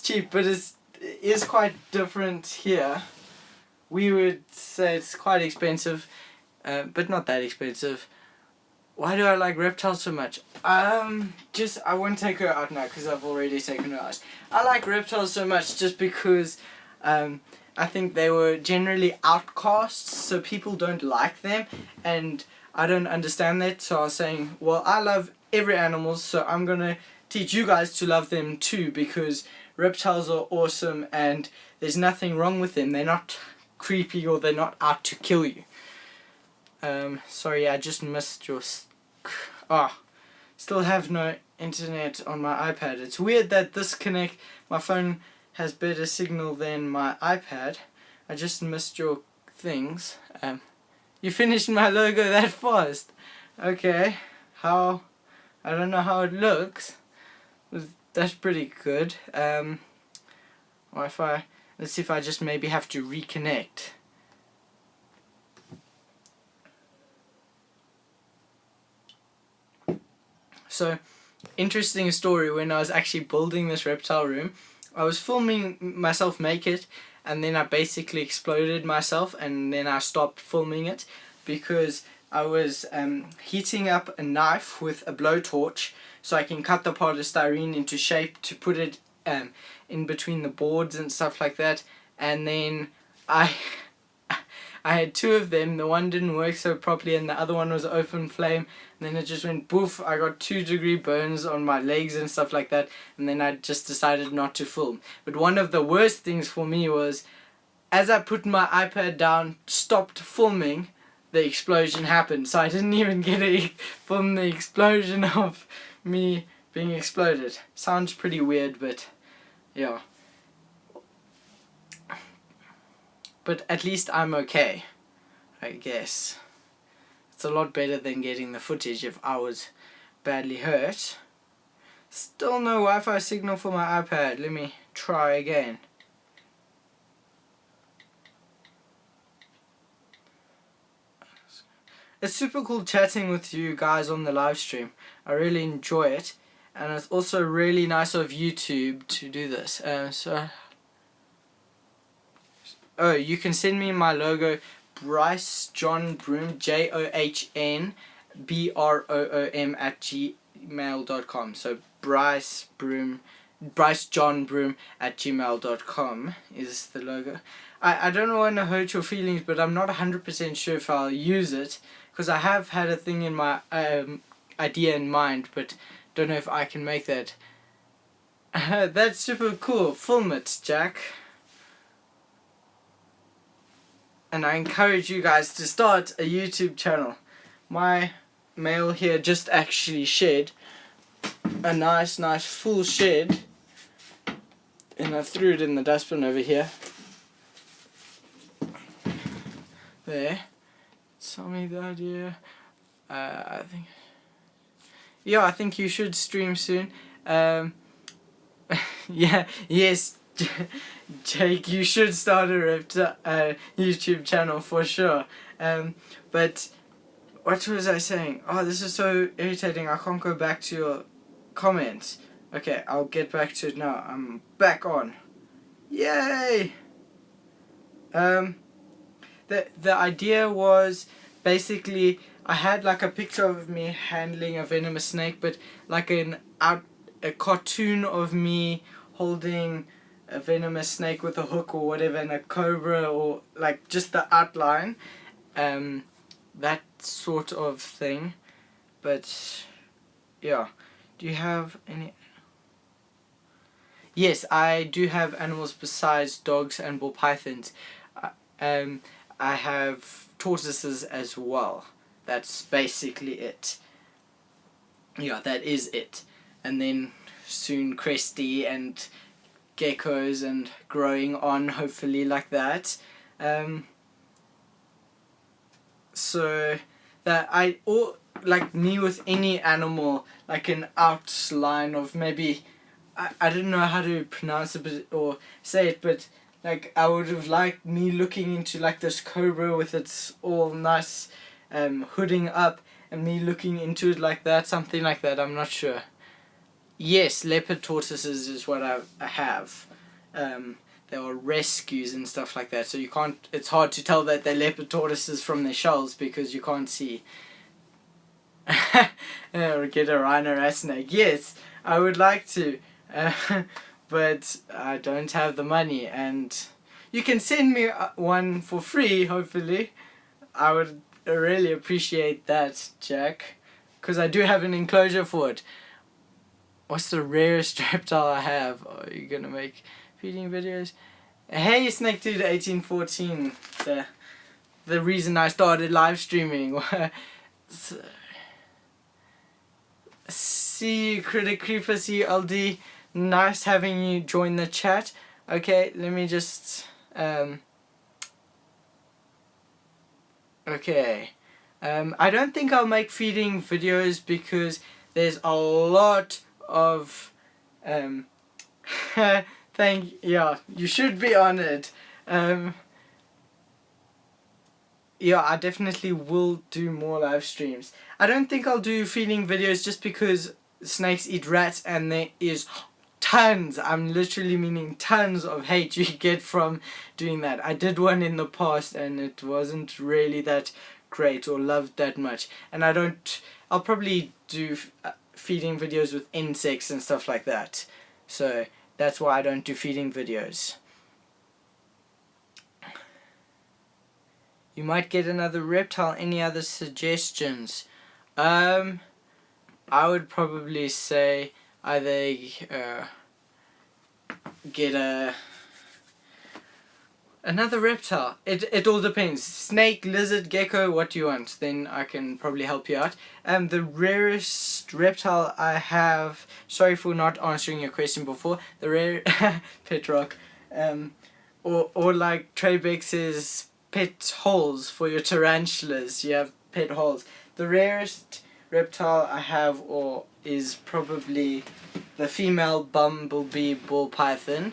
cheap, but it is quite different here. We would say it's quite expensive, but not that expensive. Why do I like reptiles so much? I won't take her out now because I've already taken her out. I like reptiles so much just because I think they were generally outcasts, so people don't like them, and I don't understand that. So I was saying, well, I love every animal, so I'm gonna teach you guys to love them too, because reptiles are awesome and there's nothing wrong with them. They're not creepy or they're not out to kill you. Sorry, I just missed your... Still have no internet on my iPad. It's weird that my phone has better signal than my iPad. I just missed your things. You finished my logo that fast. Okay, I don't know how it looks. That's pretty good. Wi-Fi. Let's see if I just maybe have to reconnect. So, interesting story, when I was actually building this reptile room, I was filming myself make it, and then I basically exploded myself, and then I stopped filming it because I was heating up a knife with a blowtorch so I can cut the polystyrene into shape to put it in between the boards and stuff like that, and then I had 2 of them. The one didn't work so properly and the other one was open flame, and then it just went poof. I got 2-degree burns on my legs and stuff like that, and then I just decided not to film. But one of the worst things for me was, as I put my iPad down, stopped filming, the explosion happened. So I didn't even get to film the explosion of me being exploded. Sounds pretty weird, but yeah. But at least I'm okay, I guess. It's a lot better than getting the footage if I was badly hurt. Still no Wi-Fi signal for my iPad. Let me try again. It's super cool chatting with you guys on the live stream. I really enjoy it. And it's also really nice of YouTube to do this. You can send me my logo, Bryce John Broom, JOHNBROOM @gmail.com. So Bryce John Broom @gmail.com is the logo. I don't want to hurt your feelings, but I'm not 100% sure if I'll use it, because I have had a thing in my idea in mind, but don't know if I can make that. That's super cool. Film it, Jack. And I encourage you guys to start a YouTube channel. My mail here just actually shed a nice full shed, and I threw it in the dustbin over here. There. Tell me the idea. I think you should stream soon. Yes, Jake, you should start a YouTube channel for sure. But what was I saying? Oh, this is so irritating. I can't go back to your comments. Okay, I'll get back to it now. I'm back on. Yay! The idea was basically I had like a picture of me handling a venomous snake, but like a cartoon of me holding a venomous snake with a hook or whatever, and a cobra, or like just the outline. that sort of thing. But yeah, do you have any? Yes, I do have animals besides dogs and ball pythons. Uh, Um, I have tortoises as well. That's basically it. Yeah, that is it. And then soon cresty and geckos and growing on, hopefully, like that. Um, so that or like me with any animal, like an outline of maybe, I don't know how to pronounce it or say it, but like I would have liked me looking into like this cobra with its all nice hooding up, and me looking into it like that, something like that. I'm not sure. Yes, leopard tortoises is what I have. They are rescues and stuff like that, so you can't. It's hard to tell that they're leopard tortoises from their shells because you can't see. Or get a rhino rat snake. Yes, I would like to, but I don't have the money. And you can send me one for free. Hopefully, I would really appreciate that, Jack, because I do have an enclosure for it. What's the rarest reptile I have? Are you gonna make feeding videos? Hey, Snake Dude 1814. The reason I started live streaming. See you, Critic Creeper. See you, LD. Nice having you join the chat. Okay, let me just. Okay. I don't think I'll make feeding videos because there's a lot of. Yeah, you should be on it. Yeah, I definitely will do more live streams. I don't think I'll do feeding videos just because snakes eat rats and there is tons, I'm literally meaning tons of hate you get from doing that. I did one in the past and it wasn't really that great or loved that much. And I'll probably do feeding videos with insects and stuff like that. So that's why I don't do feeding videos. You might get another reptile. Any other suggestions? I would probably say either get another reptile. It all depends. Snake, lizard, gecko, what do you want? Then I can probably help you out. The rarest reptile I have, sorry for not answering your question before, the rare Petrock, or like Trebex's pet holes for your tarantulas. You have pet holes. The rarest reptile I have is probably the female bumblebee ball python,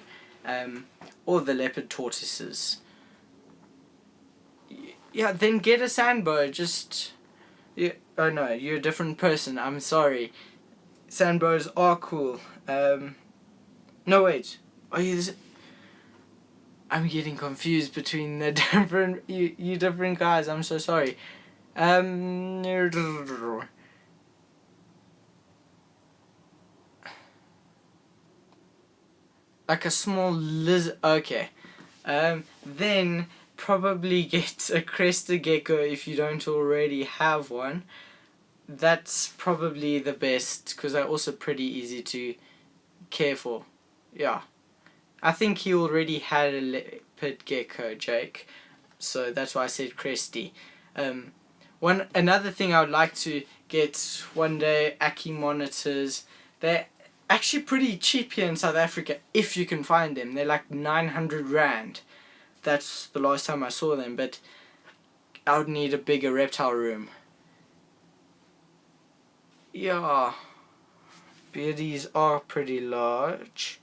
or the leopard tortoises. Yeah, then get a sandbow. Oh no, you're a different person. I'm sorry. Sandbows are cool. No wait. Are you? I'm getting confused between the different you different guys. I'm so sorry. Like a small lizard. Okay. Then probably get a crested gecko if you don't already have one. That's probably the best because they're also pretty easy to care for. Yeah. I think he already had a leopard gecko, Jake. So that's why I said cresty. Another thing I would like to get one day, Ackie monitors. They're actually pretty cheap here in South Africa if you can find them. They're like 900 rand. That's the last time I saw them, but I would need a bigger reptile room. Yeah, beardies are pretty large,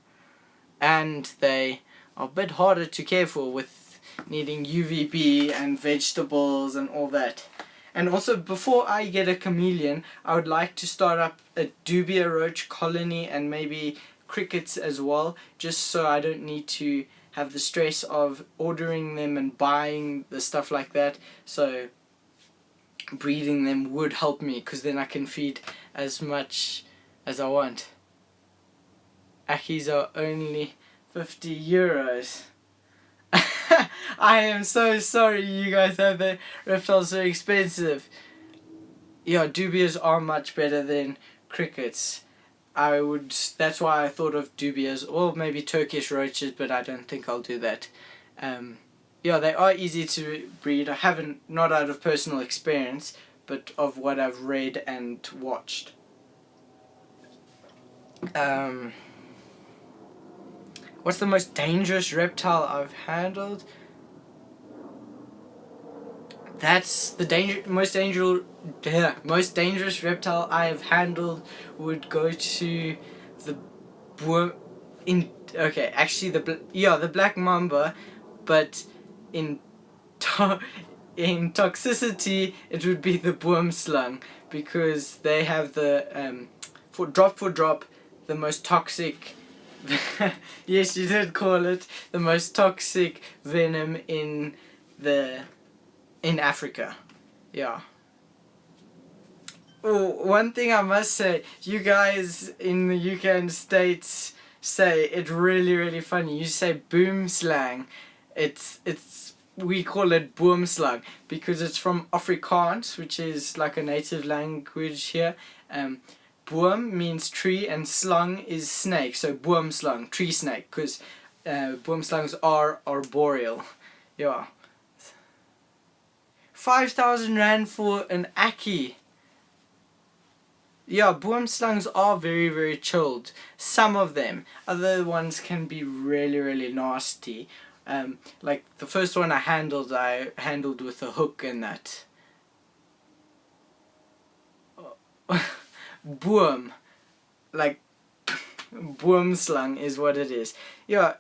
and they are a bit harder to care for with needing UVB and vegetables and all that. And also, before I get a chameleon, I would like to start up a dubia roach colony and maybe crickets as well, just so I don't need to have the stress of ordering them and buying the stuff like that. So breeding them would help me because then I can feed as much as I want. Ackies are only 50 euros. I am so sorry you guys have the reptiles so expensive. Yeah, dubias are much better than crickets. That's why I thought of dubias, or maybe Turkish roaches, but I don't think I'll do that. Yeah, they are easy to breed. I haven't, not out of personal experience, but of what I've read and watched. What's the most dangerous reptile I've handled? That's the most dangerous reptile I have handled would go to the worm in okay, actually the black mamba, but in in toxicity it would be the boomslang, because they have the for drop the most toxic yes, you did call it the most toxic venom in Africa. Yeah. Oh, one thing I must say, you guys in the UK and States say it really funny. You say boom slang. It's we call it boomslang because it's from Afrikaans, which is like a native language here. Boom means tree and slang is snake, so boomslang, tree snake, because boomslangs are arboreal. Yeah. 5,000 rand for an Aki. Yeah, boomslangs are very chilled. Some of them. Other ones can be really nasty. Like the first one I handled with a hook and that. Boom. Like, boomslang is what it is. Yeah,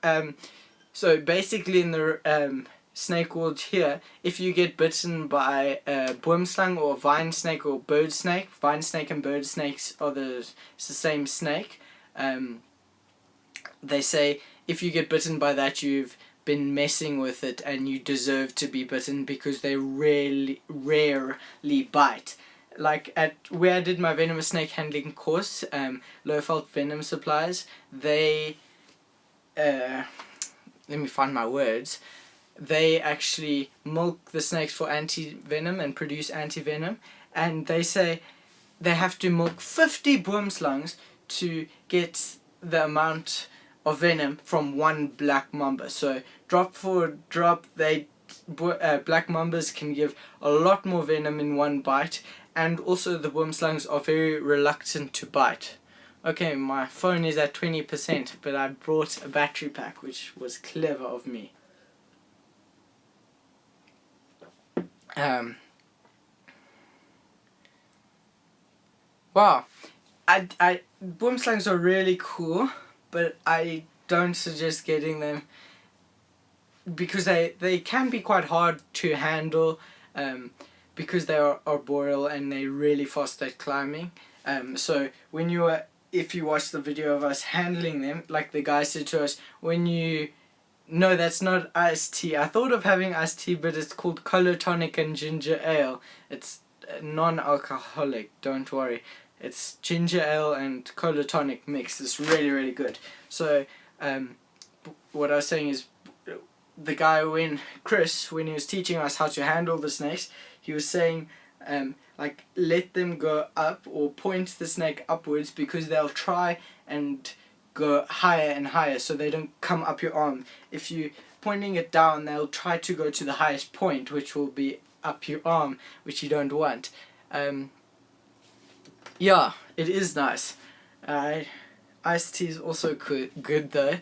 so basically in the snake world here, if you get bitten by a boomslang or a vine snake or bird snake, vine snake and bird snakes it's the same snake. They say if you get bitten by that, you've been messing with it and you deserve to be bitten, because they rarely bite. Like at where I did my venomous snake handling course, Lowveld Venom Supplies, they let me find my words. They actually milk the snakes for anti-venom and produce anti-venom, and they say they have to milk 50 boomslangs to get the amount of venom from one black mamba. So drop for drop, black mambas can give a lot more venom in one bite, and also the boomslangs are very reluctant to bite. Okay, my phone is at 20%, but I brought a battery pack, which was clever of me. Wow, boomslangs are really cool, but I don't suggest getting them because they can be quite hard to handle, because they are arboreal and they're really fast at climbing. So if you watch the video of us handling them, like the guy said to us, no, that's not iced tea. I thought of having iced tea, but it's called cola tonic and ginger ale. It's non-alcoholic, don't worry. It's ginger ale and cola tonic mixed. It's really good. So, what I was saying is, the guy Chris, when he was teaching us how to handle the snakes, he was saying, like, let them go up or point the snake upwards, because they'll try and go higher and higher, so they don't come up your arm. If you pointing it down, they'll try to go to the highest point, which will be up your arm, which you don't want. Yeah, it is nice. Iced tea is also good though.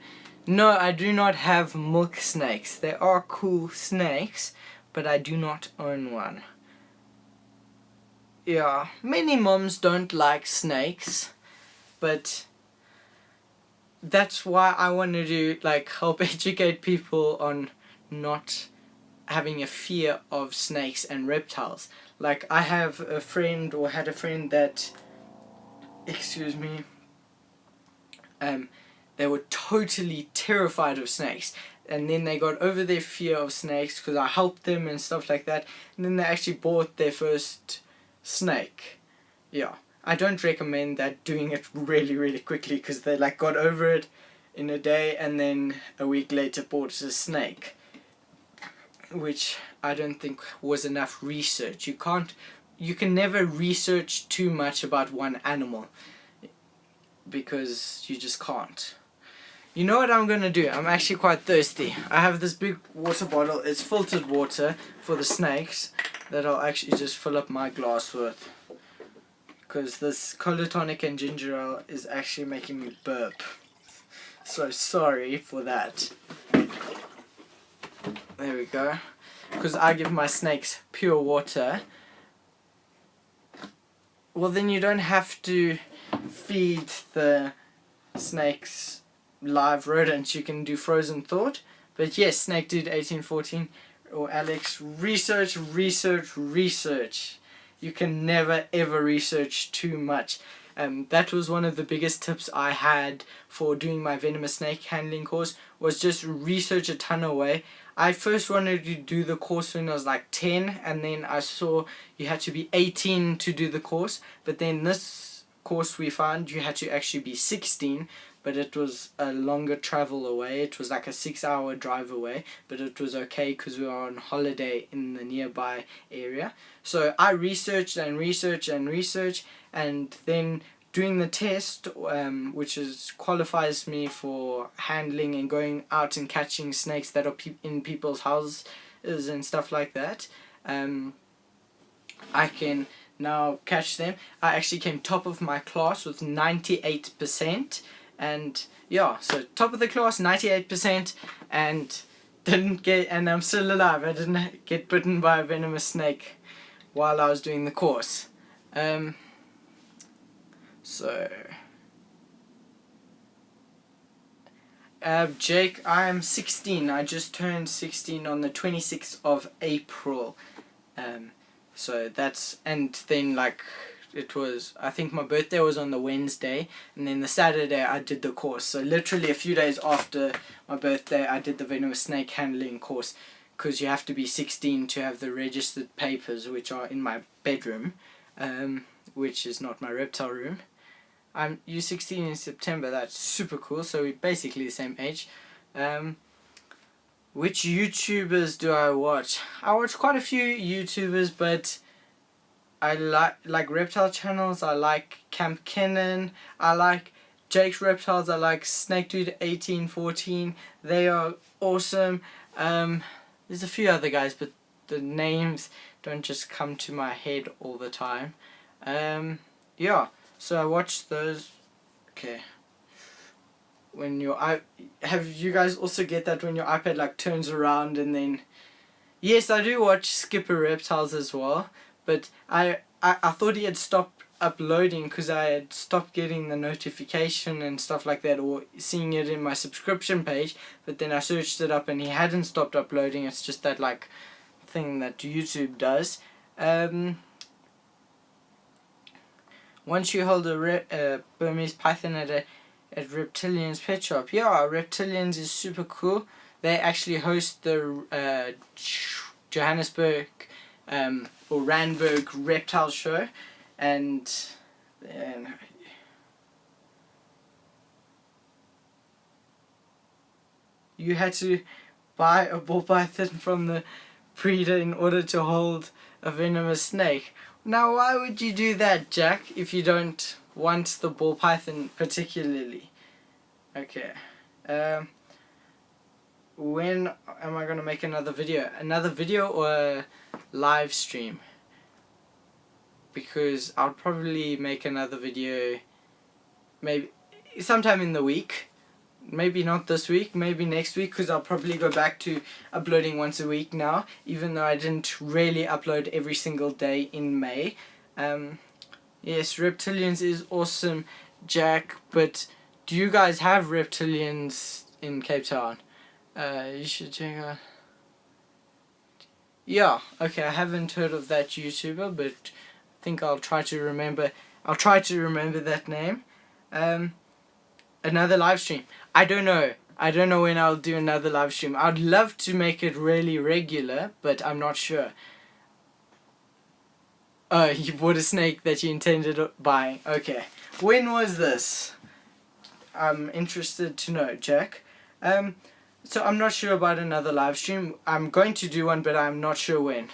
No, I do not have milk snakes. They are cool snakes, but I do not own one. Yeah, many moms don't like snakes, but that's why I want to help educate people on not having a fear of snakes and reptiles. Like, I have a friend, or had a friend that, they were totally terrified of snakes, and then they got over their fear of snakes because I helped them and stuff like that, and then they actually bought their first snake. Yeah, I don't recommend that, doing it really quickly, because they got over it in a day and then a week later bought a snake. which I don't think was enough research. You can never research too much about one animal, because you just can't. You know what I'm gonna do? I'm actually quite thirsty. I have this big water bottle. It's filtered water for the snakes that I'll actually just fill up my glass with, because this cola tonic and ginger ale is actually making me burp. So sorry for that. There we go. Because I give my snakes pure water. Well, then you don't have to feed the snakes live rodents. You can do frozen thawed. But yes, Snake Dude 1814 or Alex, research. You can never ever research too much. That was one of the biggest tips I had for doing my venomous snake handling course, was just research a ton away. I first wanted to do the course when I was like 10, and then I saw you had to be 18 to do the course, but then this course we found you had to actually be 16, but it was a longer travel away. It was like a 6-hour drive away, but it was okay because we were on holiday in the nearby area. So I researched, and then doing the test, which qualifies me for handling and going out and catching snakes that are in people's houses and stuff like that. I can now catch them. I actually came top of my class with 98%. And yeah, so top of the class, 98%, and I'm still alive. I didn't get bitten by a venomous snake while I was doing the course. Jake, I am 16. I just turned 16 on the 26th of April. So that's, and then like, it was, I think my birthday was on the Wednesday, and then the Saturday I did the course. So literally a few days after my birthday I did the venomous snake handling course, because you have to be 16 to have the registered papers, which are in my bedroom, which is not my reptile room. You're 16 in September. That's super cool. So we're basically the same age. Which YouTubers do I watch? I watch quite a few YouTubers, but I like reptile channels. I like Camp Kennan. I like Jake's Reptiles. I like Snake Dude 1814. They are awesome. There's a few other guys, but the names don't just come to my head all the time. Yeah. So I watched those. Okay. When have you guys also get that when your iPad like turns around and then, yes, I do watch Skipper Reptiles as well, but I thought he had stopped uploading because I had stopped getting the notification and stuff like that, or seeing it in my subscription page, but then I searched it up and he hadn't stopped uploading. It's just that like thing that YouTube does. Once you hold a Burmese python at Reptilians Pet Shop. Yeah, Reptilians is super cool. They actually host the Johannesburg or Randburg Reptile Show, and you had to buy a ball python from the breeder in order to hold a venomous snake. Now, why would you do that, Jack, if you don't want the ball python particularly? Okay. When am I going to make another video? Another video or a live stream? Because I'll probably make another video maybe sometime in the week. Maybe not this week, maybe next week, because I'll probably go back to uploading once a week now, even though I didn't really upload every single day in May. Yes, Reptilians is awesome, Jack, but do you guys have Reptilians in Cape Town? You should check out. Yeah, okay, I haven't heard of that YouTuber, but I think I'll try to remember that name. Another live stream. I don't know when I'll do another live stream. I'd love to make it really regular, but I'm not sure. Oh, you bought a snake that you intended buying. Okay. When was this? I'm interested to know, Jack. So I'm not sure about another live stream. I'm going to do one, but I'm not sure when.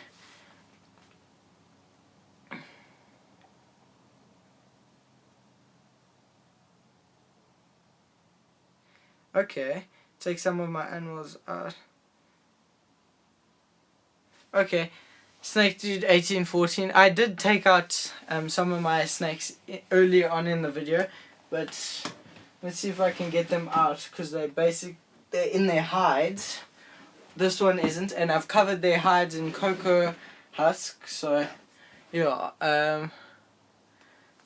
Okay, take some of my animals out. Okay, Snake Dude 1814. I did take out some of my snakes earlier on in the video, but let's see if I can get them out, because they're in their hides. This one isn't, and I've covered their hides in cocoa husk. So yeah.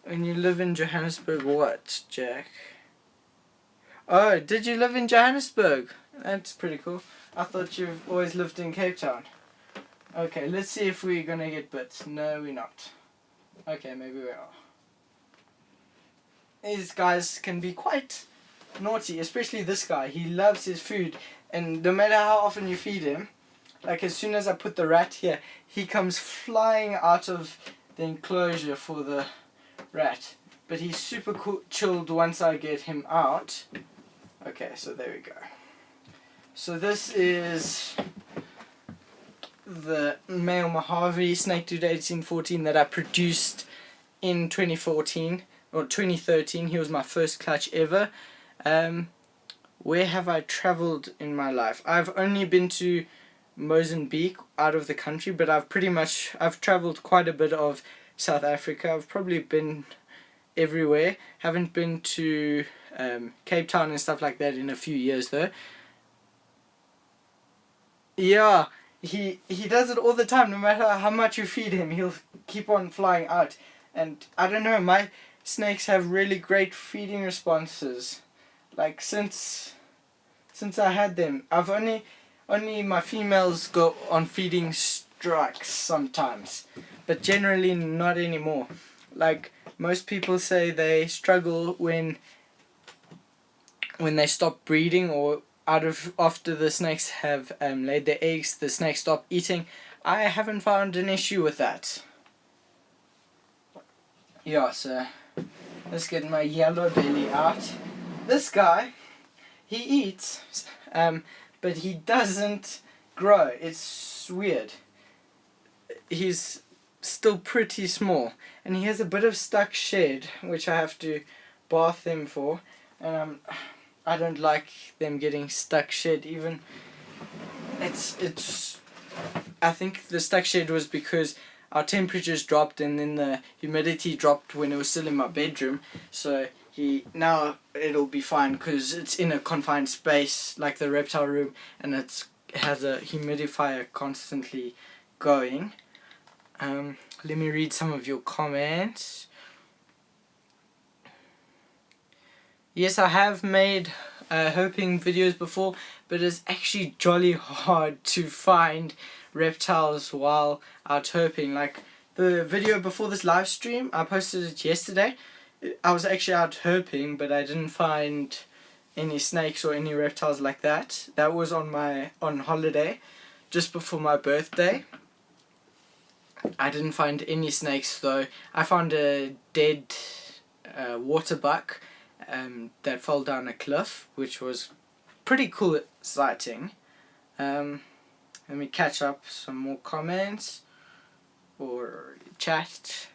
When you live in Johannesburg, what, Jack? Oh, did you live in Johannesburg? That's pretty cool. I thought you've always lived in Cape Town. Okay, let's see if we're gonna get bit. No, we're not. Okay, maybe we are. These guys can be quite naughty, especially this guy. He loves his food, and no matter how often you feed him, like as soon as I put the rat here, he comes flying out of the enclosure for the rat. But he's super chilled once I get him out. Okay, so there we go. So this is the male Mojave Snake Dude 1814 that I produced in 2014 or 2013. He was my first clutch ever. Where have I travelled in my life? I've only been to Mozambique out of the country, but I've travelled quite a bit of South Africa. I've probably been everywhere. Haven't been to Cape Town and stuff like that in a few years though. Yeah, he does it all the time. No matter how much you feed him, he'll keep on flying out. And I don't know, my snakes have really great feeding responses. Like since I had them, I've only my females go on feeding strikes sometimes, but generally not anymore. Like most people say they struggle when they stop breeding, or after the snakes have laid their eggs, the snakes stop eating. I haven't found an issue with that. Yeah, so let's get my yellow belly out. This guy, he eats, but he doesn't grow. It's weird. He's still pretty small, and he has a bit of stuck shed, which I have to bath him for, and I don't like them getting stuck shed. Even it's I think the stuck shed was because our temperatures dropped, and then the humidity dropped when it was still in my bedroom. So now it'll be fine because it's in a confined space like the reptile room, and it has a humidifier constantly going. Let me read some of your comments. Yes, I have made herping videos before, but it's actually jolly hard to find reptiles while out herping. Like the video before this live stream, I posted it yesterday. I was actually out herping, but I didn't find any snakes or any reptiles like that. That was on holiday, just before my birthday. I didn't find any snakes though. I found a dead water buck that fell down a cliff, which was pretty cool sighting. Let me catch up some more comments or chat.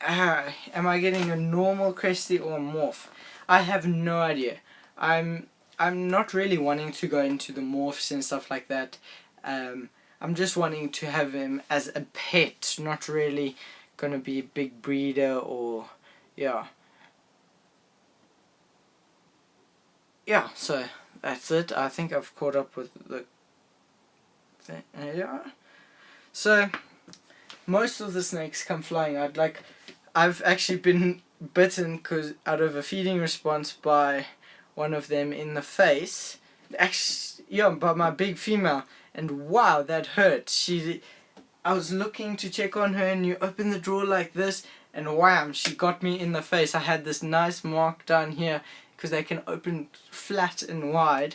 Am I getting a normal cresty or a morph? I have no idea. I'm not really wanting to go into the morphs and stuff like that. I'm just wanting to have him as a pet, not really gonna be a big breeder or yeah. Yeah, so that's it. I think I've caught up with the thing. Yeah. So most of the snakes come flying out. Like I've actually been bitten out of a feeding response by one of them in the face. Actually, yeah, by my big female. And wow, that hurt. I was looking to check on her, and you open the drawer like this, and wham, she got me in the face. I had this nice mark down here because they can open flat and wide.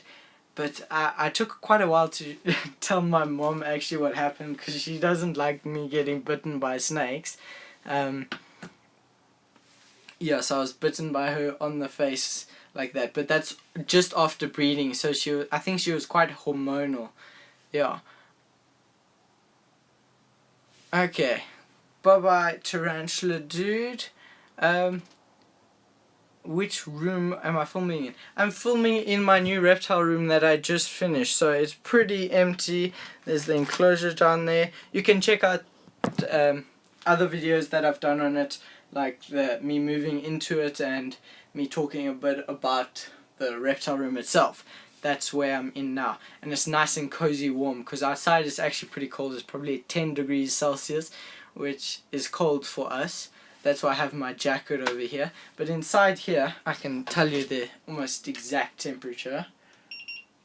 But I took quite a while to tell my mom actually what happened, because she doesn't like me getting bitten by snakes. Yeah, so I was bitten by her on the face like that. But that's just after breeding, so I think she was quite hormonal. Yeah. Okay. Bye bye, tarantula dude. Which room am I filming in? I'm filming in my new reptile room that I just finished, so it's pretty empty. There's the enclosure down there. You can check out other videos that I've done on it, like me moving into it and me talking a bit about the reptile room itself. That's where I'm in now, and it's nice and cozy warm, because outside it's actually pretty cold. It's probably 10 degrees Celsius, which is cold for us. That's why I have my jacket over here. But inside here, I can tell you the almost exact temperature.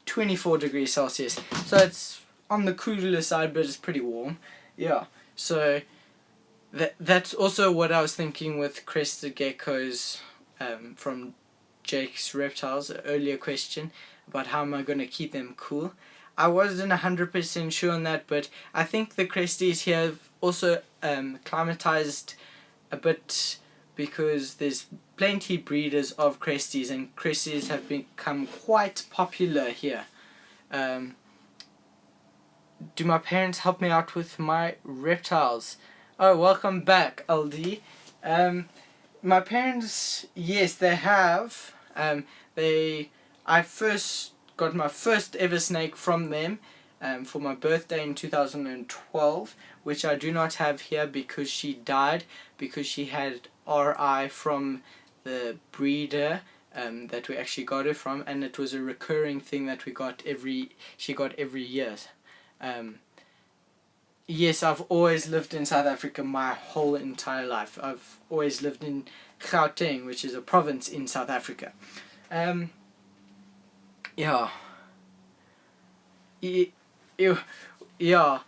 24 degrees Celsius. So it's on the cooler side, but it's pretty warm. Yeah. So that's also what I was thinking with crested geckos, from Jake's Reptiles, the earlier question about how am I going to keep them cool. I wasn't 100% sure on that, but I think the cresties here have also climatized a bit, because there's plenty breeders of cresties, and cresties have become quite popular here. Do my parents help me out with my reptiles? Oh, welcome back, LD. My parents, yes, they have. I first got my first ever snake from them for my birthday in 2012, which I do not have here because she died, because she had RI from the breeder that we actually got her from, and it was a recurring thing that she got every year. Yes, I've always lived in South Africa my whole entire life. I've always lived in Gauteng, which is a province in South Africa. Yeah. Yeah,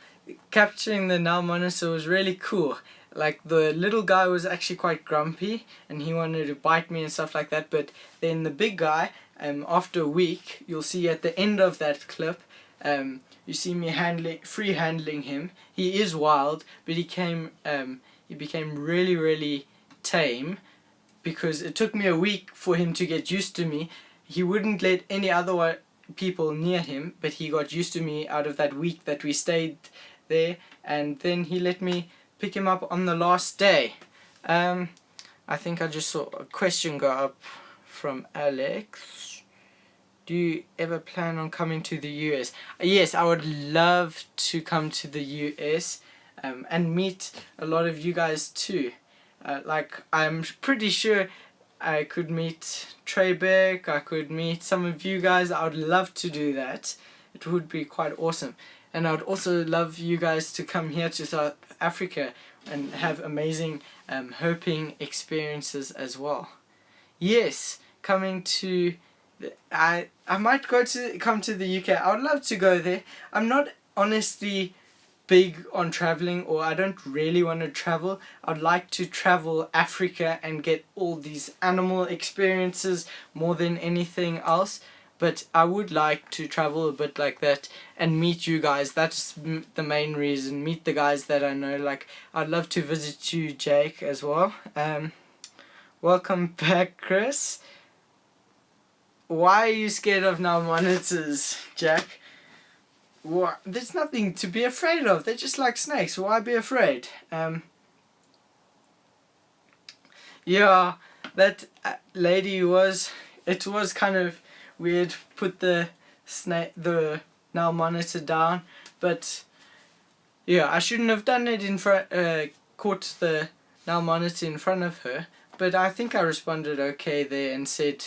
capturing the Nile monitor was really cool. Like, the little guy was actually quite grumpy and he wanted to bite me and stuff like that, but then the big guy, after a week, you'll see at the end of that clip, you see me free handling him. He is wild, but he became really, really tame, because it took me a week for him to get used to me. He wouldn't let any other people near him, but he got used to me out of that week that we stayed there, and then he let me pick him up on the last day. I think I just saw a question go up from Alex. Do you ever plan on coming to the US? Yes, I would love to come to the US and meet a lot of you guys too. Like, I'm pretty sure I could meet Treybeck, I could meet some of you guys. I would love to do that. It would be quite awesome. And I would also love you guys to come here to South Africa and have amazing herping experiences as well. Yes, coming to I might come to the UK. I would love to go there. I'm not honestly big on traveling, or I don't really want to travel. I'd like to travel Africa and get all these animal experiences more than anything else, but I would like to travel a bit like that and meet you guys. That's the main reason. Meet the guys that I know. Like, I'd love to visit you, Jake, as well. Welcome back, Chris. Why are you scared of Nile monitors, Jack? What? There's nothing to be afraid of. They're just like snakes. Why be afraid? Yeah, that lady was. It was kind of weird. Put the Nile monitor down, but yeah, I shouldn't have done it in front. Caught the Nile monitor in front of her, but I think I responded okay there and said,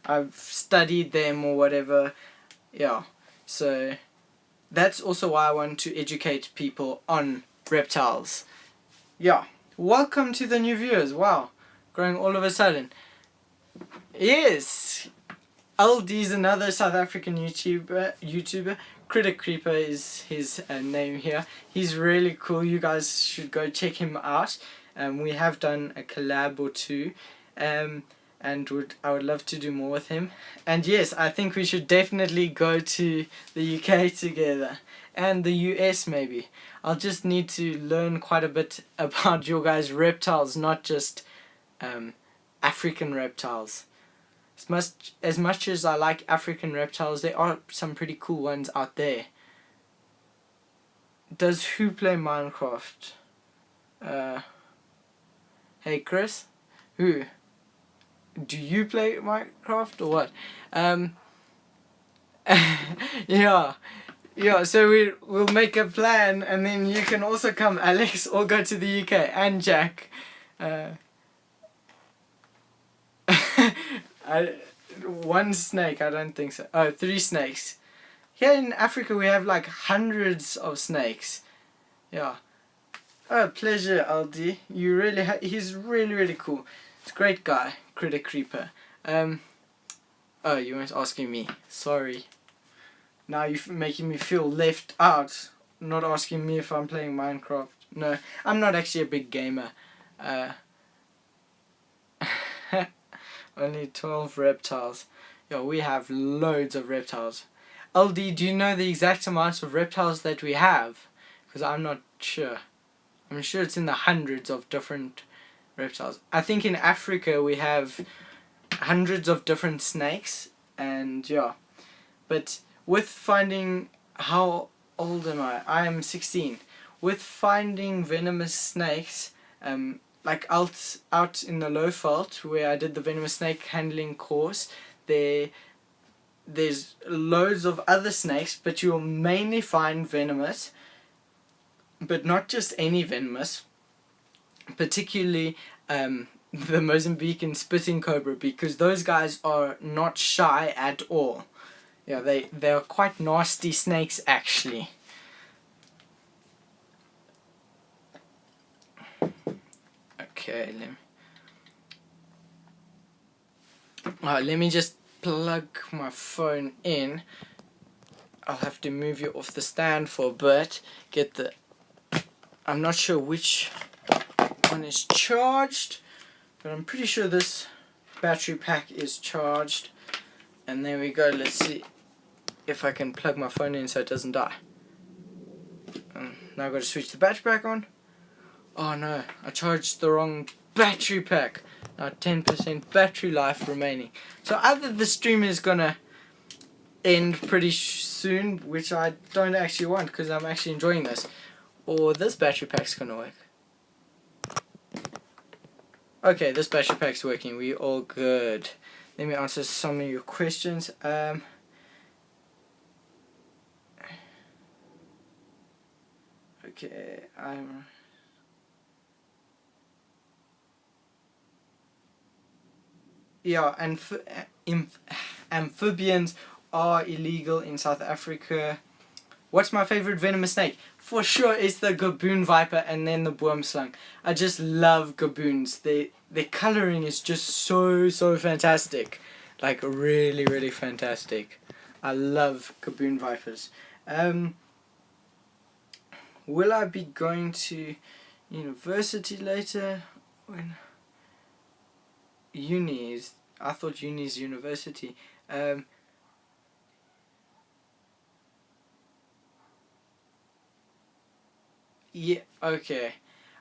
I've studied them or whatever. Yeah. So that's also why I want to educate people on reptiles. Yeah. Welcome to the new viewers. Wow. Growing all of a sudden. Yes. LD's another South African YouTuber. Critic Creeper is his name here. He's really cool. You guys should go check him out. We have done a collab or two. And I would love to do more with him. And yes, I think we should definitely go to the UK together, and the US maybe. I'll just need to learn quite a bit about your guys' reptiles, not just African reptiles. As much as I like African reptiles, there are some pretty cool ones out there. Does who play Minecraft? Hey Chris, who? Do you play Minecraft or what? Yeah. Yeah, so we'll make a plan, and then you can also come, Alex, or go to the UK, and Jack. One snake, I don't think so. Oh, 3 snakes. Here in Africa we have like hundreds of snakes. Yeah. Oh, pleasure, Aldi. You really he's really, really cool. He's a great guy, Critter Creeper. Oh, you weren't asking me. Sorry. Now you're making me feel left out. Not asking me if I'm playing Minecraft. No, I'm not actually a big gamer. Only 12 reptiles. Yo, we have loads of reptiles. LD, do you know the exact amount of reptiles that we have? Because I'm not sure. I'm sure it's in the hundreds of different reptiles. I think in Africa we have hundreds of different snakes, and yeah. But with finding, how old am I? I am 16. With finding venomous snakes, like out in the Lowveld where I did the venomous snake handling course, there's loads of other snakes, but you'll mainly find venomous, but not just any venomous, particularly the Mozambican spitting cobra, because those guys are not shy at all. Yeah, they are quite nasty snakes actually. Okay, let me just plug my phone in. I'll have to move you off the stand for a bit. I'm not sure which one is charged, but I'm pretty sure this battery pack is charged. And there we go. Let's see if I can plug my phone in so it doesn't die. Now I've got to switch the battery pack on. Oh no, I charged the wrong battery pack. Now 10% battery life remaining. So either the stream is gonna end pretty soon, which I don't actually want because I'm actually enjoying this, or this battery pack's gonna work. Okay, this battery pack's working. We all good. Let me answer some of your questions. Okay, yeah, and amphibians are illegal in South Africa. What's my favorite venomous snake? For sure it's the gaboon viper and then the boomslang. I just love gaboons. Their coloring is just so fantastic. Like really, really fantastic. I love gaboon vipers. Will I be going to university later? When uni is, I thought uni is university. Yeah, okay.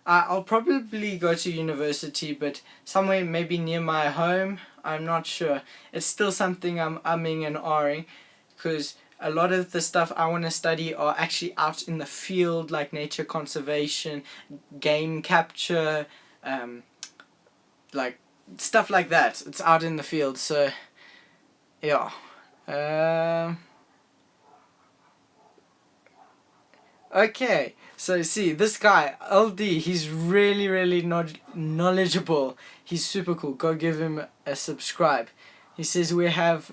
I'll probably go to university, but somewhere maybe near my home. I'm not sure. It's still something I'm umming and ahhing, because a lot of the stuff I want to study are actually out in the field, like nature conservation, game capture, like stuff like that. It's out in the field, so yeah. Okay, so see, this guy, LD, he's really knowledgeable. He's super cool. Go give him a subscribe. He says we have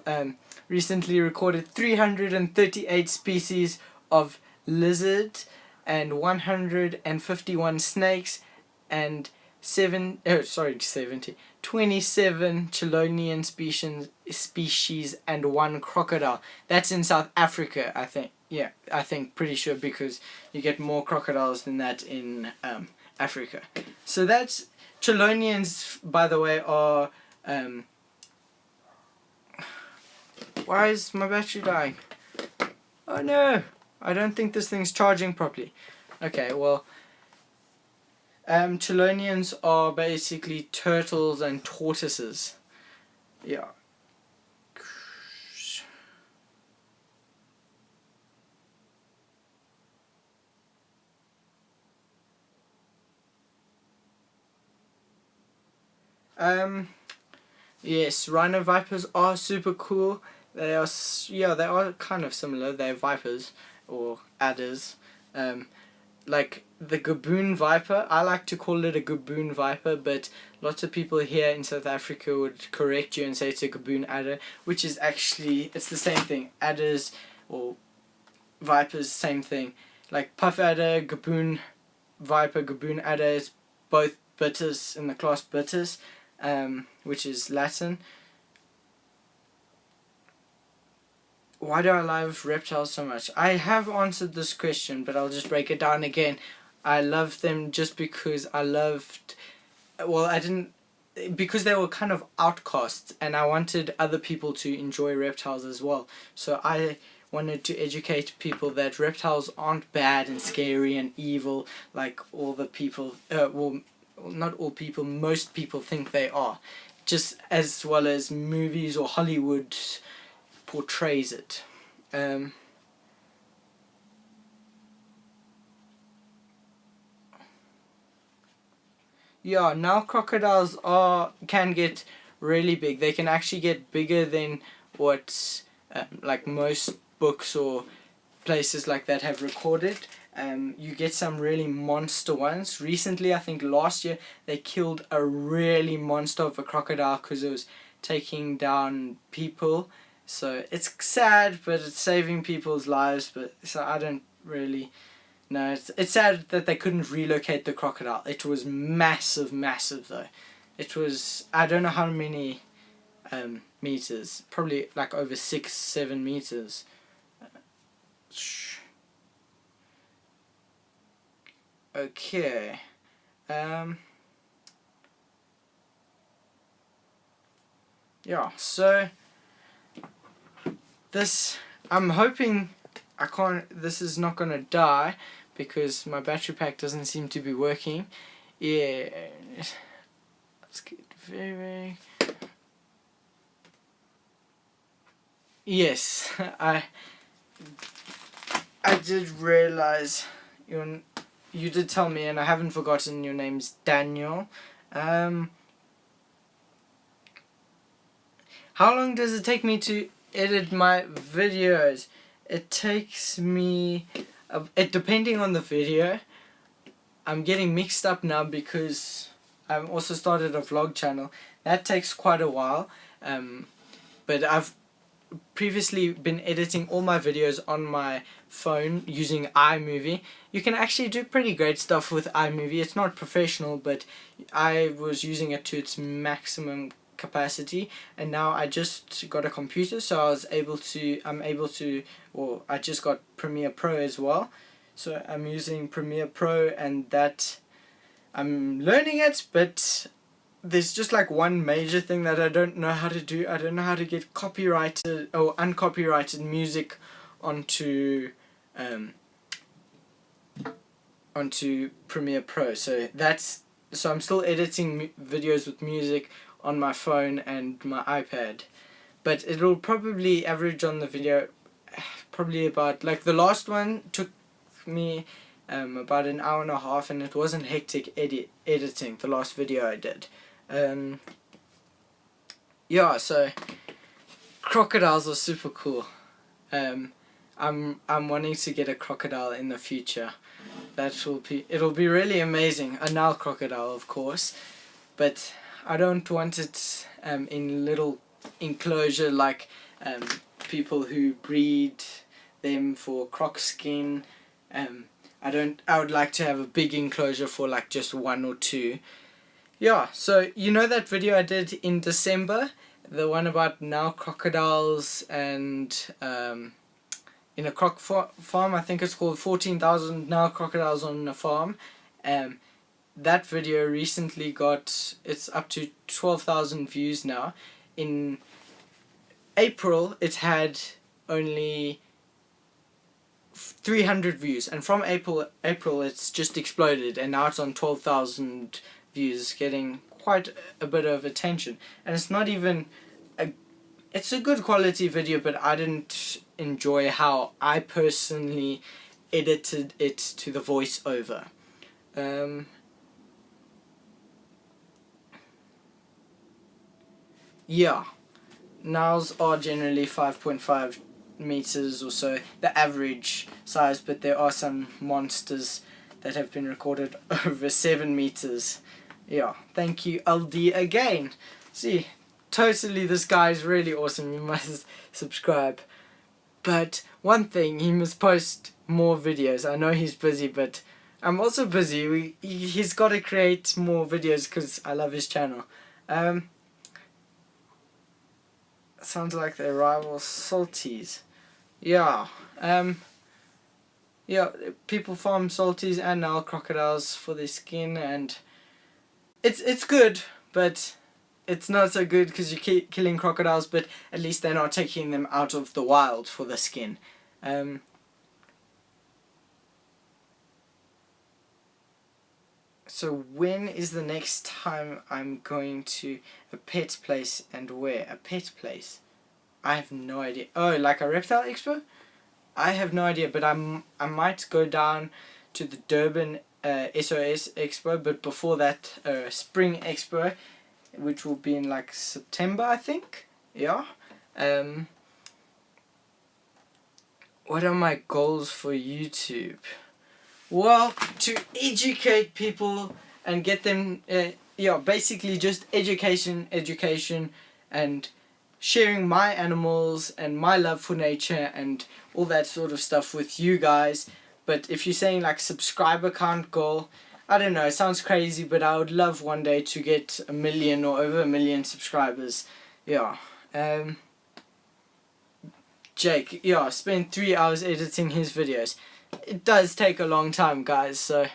recently recorded 338 species of lizard and 151 snakes and 27 Chelonian species and 1 crocodile. That's in South Africa, I think. Yeah, I think, pretty sure, because you get more crocodiles than that in Africa. So that's Chelonians, by the way, are why is my battery dying? Oh no, I don't think this thing's charging properly. Okay, well, Chelonians are basically turtles and tortoises. Yeah. Yes, rhino vipers are super cool. They are, yeah, they are kind of similar. They're vipers or adders. Um, like the Gaboon viper, I like to call it a Gaboon viper, but lots of people here in South Africa would correct you and say it's a Gaboon adder, which is actually, it's the same thing. Adders or vipers, same thing. Like puff adder, Gaboon viper, Gaboon adder is both Bitters in the class Bitters, which is Latin. Why do I love reptiles so much? I have answered this question, but I'll just break it down again. I love them just because I loved, well, I didn't, because they were kind of outcasts, and I wanted other people to enjoy reptiles as well. So I wanted to educate people that reptiles aren't bad and scary and evil like all the people, well, not all people, most people think they are. Just as well as movies or Hollywood portrays it. Yeah, now crocodiles can get really big. They can actually get bigger than what like most books or places like that have recorded. You get some really monster ones. Recently, I think last year, they killed a really monster of a crocodile because it was taking down people. So it's sad, but it's saving people's lives. But so I don't really know. It's sad that they couldn't relocate the crocodile. It was massive, massive though. It was, I don't know how many meters. Probably like over 6, 7 meters. Okay. Yeah, so this, I'm hoping this is not gonna die because my battery pack doesn't seem to be working. Yeah, let's get very. Yes, I did realize you did tell me, and I haven't forgotten your name's Daniel. How long does it take me to edit my videos? It takes me, depending on the video. I'm getting mixed up now because I've also started a vlog channel. That takes quite a while. But I've previously been editing all my videos on my phone using iMovie. You can actually do pretty great stuff with iMovie. It's not professional, but I was using it to its maximum capacity, and now I just got a computer, so I'm able to, or I just got Premiere Pro as well. So I'm using Premiere Pro, and that I'm learning it, but there's just like one major thing that I don't know how to do. I don't know how to get copyrighted or uncopyrighted music onto Premiere Pro. So I'm still editing videos with music on my phone and my iPad, but it'll probably average on the video probably about, like, the last one took me about an hour and a half, and it wasn't hectic editing the last video I did. Yeah, so crocodiles are super cool. I'm wanting to get a crocodile in the future. It'll be really amazing. A Nile crocodile, of course, but I don't want it in little enclosure like people who breed them for croc skin. I would like to have a big enclosure for like just one or two. Yeah, so you know that video I did in December, the one about Nile crocodiles and in a croc farm, I think it's called 14,000 Nile crocodiles on a farm. That video recently it's up to 12,000 views now. In April, it had only 300 views, and from April it's just exploded, and now it's on 12,000 views, getting quite a bit of attention. And it's not even it's a good quality video, but I didn't enjoy how I personally edited it to the voiceover. Yeah, Niles are generally 5.5 meters or so, the average size, but there are some monsters that have been recorded over 7 meters. Yeah, thank you LD again. See, totally, this guy is really awesome. You must subscribe. But one thing, he must post more videos. I know he's busy, but I'm also busy. He's got to create more videos because I love his channel. Sounds like the rival salties. Yeah. Yeah, people farm salties and Nile crocodiles for their skin, and it's good, but it's not so good because you keep killing crocodiles, but at least they're not taking them out of the wild for the skin. So when is the next time I'm going to a pet place, and where? A pet place? I have no idea. Oh, like a reptile expo? I have no idea, but I might go down to the Durban SOS Expo, but before that, Spring Expo, which will be in like September, I think. Yeah. What are my goals for YouTube? Well, to educate people and get them, yeah, basically just education, and sharing my animals and my love for nature and all that sort of stuff with you guys. But if you're saying like subscriber count goal, I don't know, it sounds crazy, but I would love one day to get 1 million or over 1 million subscribers. Yeah. Jake, yeah, spent 3 hours editing his videos. It does take a long time, guys, so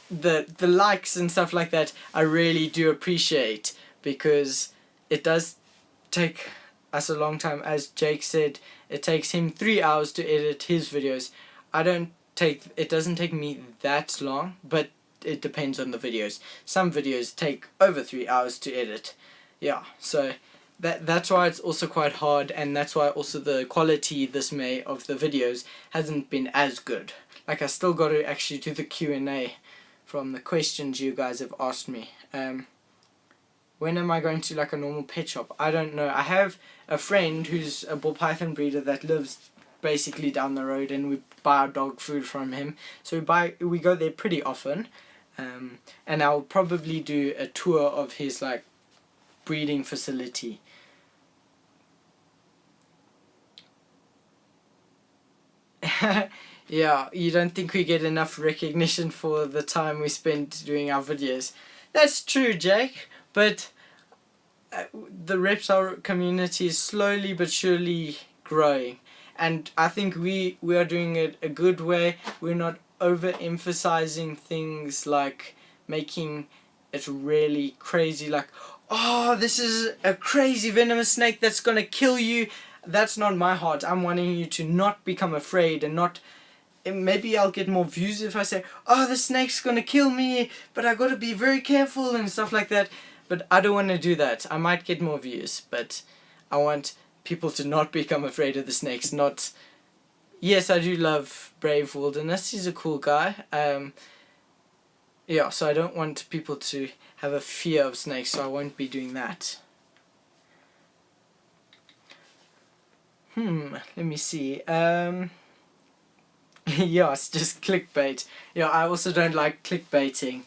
the likes and stuff like that I really do appreciate, because it does take us a long time. As Jake said, it takes him 3 hours to edit his videos. It doesn't take me that long, but it depends on the videos. Some videos take over 3 hours to edit. Yeah, so that's why it's also quite hard, and that's why also the quality this May of the videos hasn't been as good. Like, I still got to actually do the Q&A from the questions you guys have asked me. When am I going to like a normal pet shop? I don't know. I have a friend who's a ball python breeder that lives basically down the road, and we buy our dog food from him. So we go there pretty often, and I'll probably do a tour of his like breeding facility. Yeah, you don't think we get enough recognition for the time we spend doing our videos. That's true, Jake, but the reptile community is slowly but surely growing, and I think we are doing it a good way. We're not overemphasizing things like making it really crazy, like, oh, this is a crazy venomous snake that's gonna kill you. That's not my heart. I'm wanting you to not become afraid, and not, maybe I'll get more views if I say, oh, the snake's gonna kill me, but I gotta be very careful and stuff like that. But I don't want to do that. I might get more views, but I want people to not become afraid of the snakes. Not, yes, I do love Brave Wilderness. He's a cool guy. Yeah, so I don't want people to have a fear of snakes, so I won't be doing that. Let me see. Yeah, it's just clickbait. Yeah, I also don't like clickbaiting.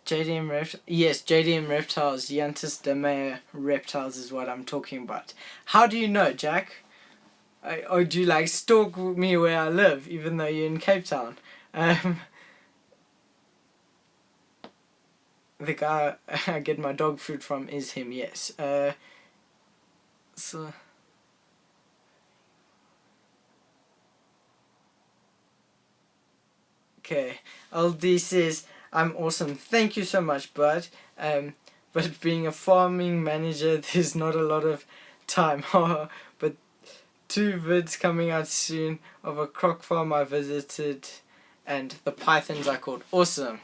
JDM Reptiles. Yes, JDM Reptiles. Yantis Demea Reptiles is what I'm talking about. How do you know, Jack? Or do you like stalk me where I live, even though you're in Cape Town? The guy I get my dog food from is him, yes. So... Okay, LD says, I'm awesome. Thank you so much, bud. But being a farming manager, there's not a lot of time. But 2 vids coming out soon of a croc farm I visited, and the pythons I caught. Awesome.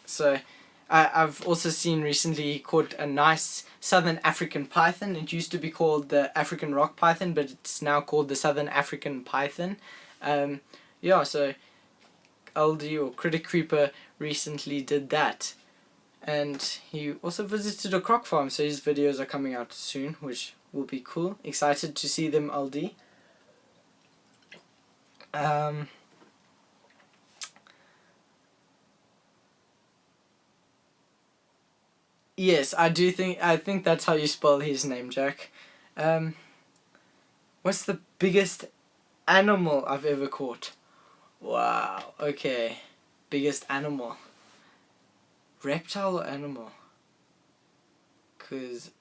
So I've also seen recently he caught a nice Southern African python. It used to be called the African rock python, but it's now called the Southern African python. Yeah, so LD or Critic Creeper recently did that. and he also visited a croc farm, so his videos are coming out soon, which will be cool. Excited to see them, LD. Yes, I think that's how you spell his name, Jack. What's the biggest animal I've ever caught? Wow, okay. Biggest animal. Reptile or animal? Because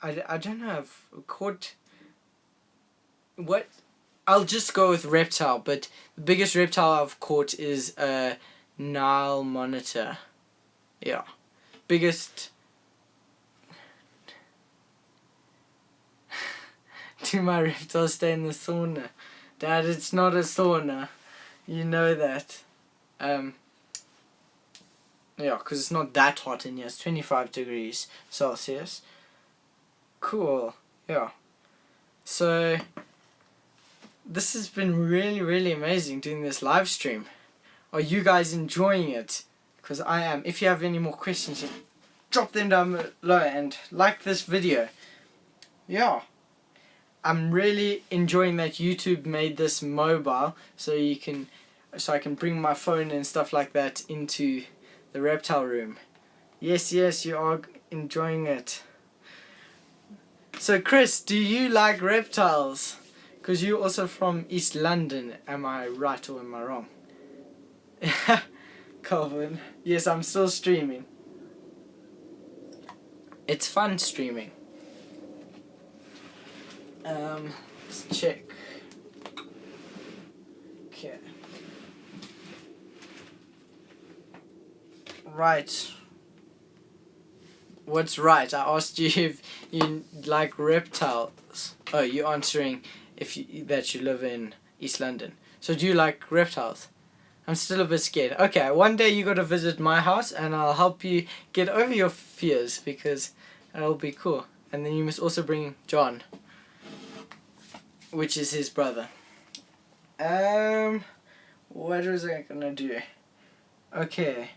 I don't know, I've caught... What? I'll just go with reptile, but the biggest reptile I've caught is a Nile monitor. Yeah. Biggest... Do my reptiles stay in the sauna? Dad, it's not a sauna. You know that. Yeah, because it's not that hot in here. It's 25 degrees Celsius. Cool. Yeah. So, this has been really, really amazing doing this live stream. Are you guys enjoying it? Because I am. If you have any more questions, just drop them down below and like this video. Yeah. I'm really enjoying that YouTube made this mobile, so I can bring my phone and stuff like that into the reptile room. Yes, you are enjoying it. So Chris, do you like reptiles? Because you're also from East London, am I right or am I wrong? Calvin, yes, I'm still streaming. It's fun streaming. Let's check. Okay. Right. What's right? I asked you if you like reptiles. Oh, you're answering that you live in East London. So do you like reptiles? I'm still a bit scared. Okay, one day you gotta visit my house and I'll help you get over your fears because that'll be cool. And then you must also bring John, which is his brother. What was I gonna do? Okay.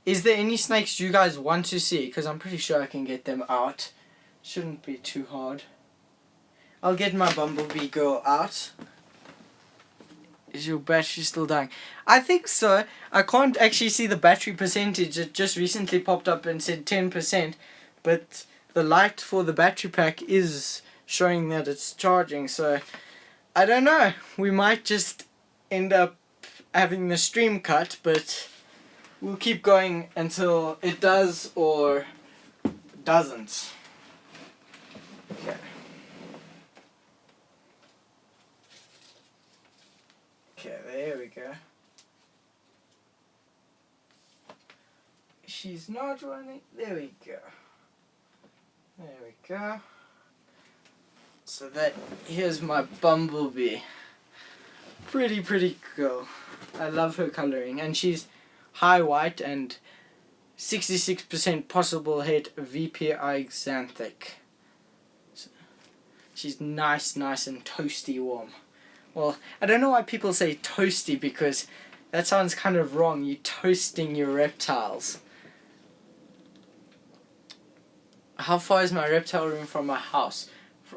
Is there any snakes you guys want to see? Because I'm pretty sure I can get them out. Shouldn't be too hard. I'll get my bumblebee girl out. Is your battery still dying? I think so. I can't actually see the battery percentage. It just recently popped up and said 10%. But the light for the battery pack is showing that it's charging, so I don't know, we might just end up having the stream cut, but we'll keep going until it does or doesn't. Okay. Okay, there we go. She's not running. There we go. There we go. So here's my bumblebee. Pretty girl. I love her coloring, and she's high white and 66% possible head VPI xanthic. So she's nice and toasty warm. Well, I don't know why people say toasty because that sounds kind of wrong. You're toasting your reptiles. How far is my reptile room from my house?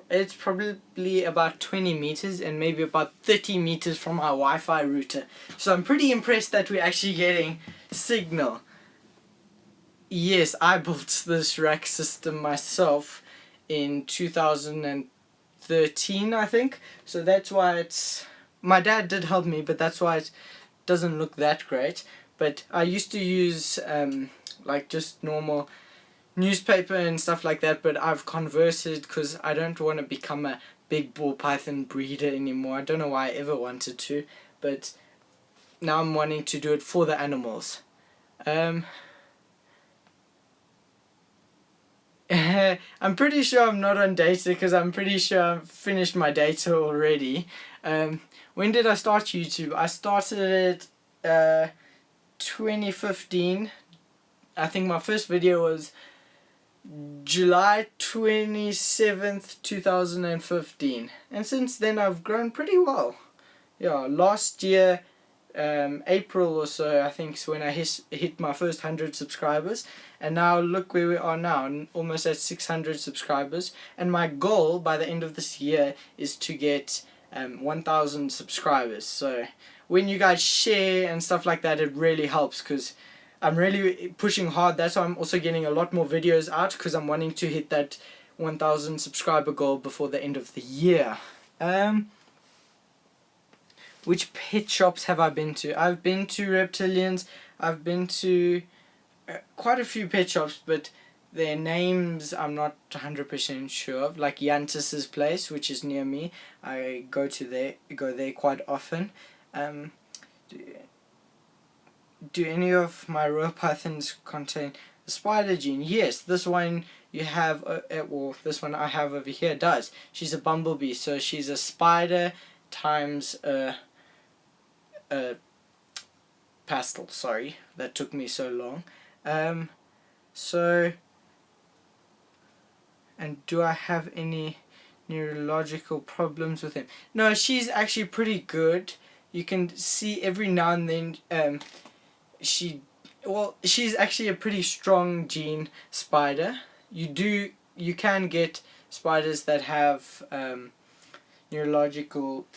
It's probably about 20 meters and maybe about 30 meters from our Wi-Fi router. So I'm pretty impressed that we're actually getting signal. Yes, I built this rack system myself in 2013, I think. So that's why it's... My dad did help me, but that's why it doesn't look that great. But I used to use like just normal newspaper and stuff like that, but I've converted because I don't want to become a big ball python breeder anymore. I don't know why I ever wanted to, but now I'm wanting to do it for the animals. I'm pretty sure I'm not on data because I'm pretty sure I've finished my data already. When did I start YouTube? I started it 2015. I think my first video was July 27th, 2015. And since then I've grown pretty well. Yeah, last year April or so, I think, is when I hit my first 100 subscribers, and now look where we are now, almost at 600 subscribers, and my goal by the end of this year is to get 1,000 subscribers. So when you guys share and stuff like that, it really helps, because I'm really pushing hard. That's why I'm also getting a lot more videos out, because I'm wanting to hit that 1,000 subscriber goal before the end of the year. Which pet shops have I been to? I've been to Reptilians. I've been to quite a few pet shops, but their names I'm not 100% sure of. Like Yantis's place, which is near me. I go there quite often. Do any of my royal pythons contain the spider gene? Yes, this one you have, well, this one I have over here does. She's a bumblebee, so she's a spider times a pastel. Sorry, that took me so long. So, and do I have any neurological problems with him? No, she's actually pretty good. You can see every now and then she's actually a pretty strong gene spider. You can get spiders that have neurological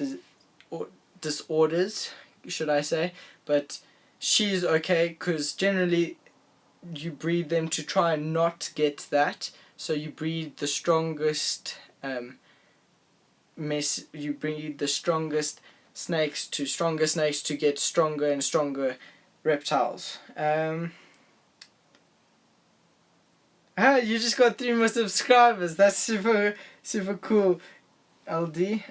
disorders, should I say, but she's okay, because generally you breed them to try and not get that. So you breed the strongest you breed the strongest snakes to stronger snakes to get stronger and stronger reptiles. You just got 3 more subscribers. That's super cool, LD.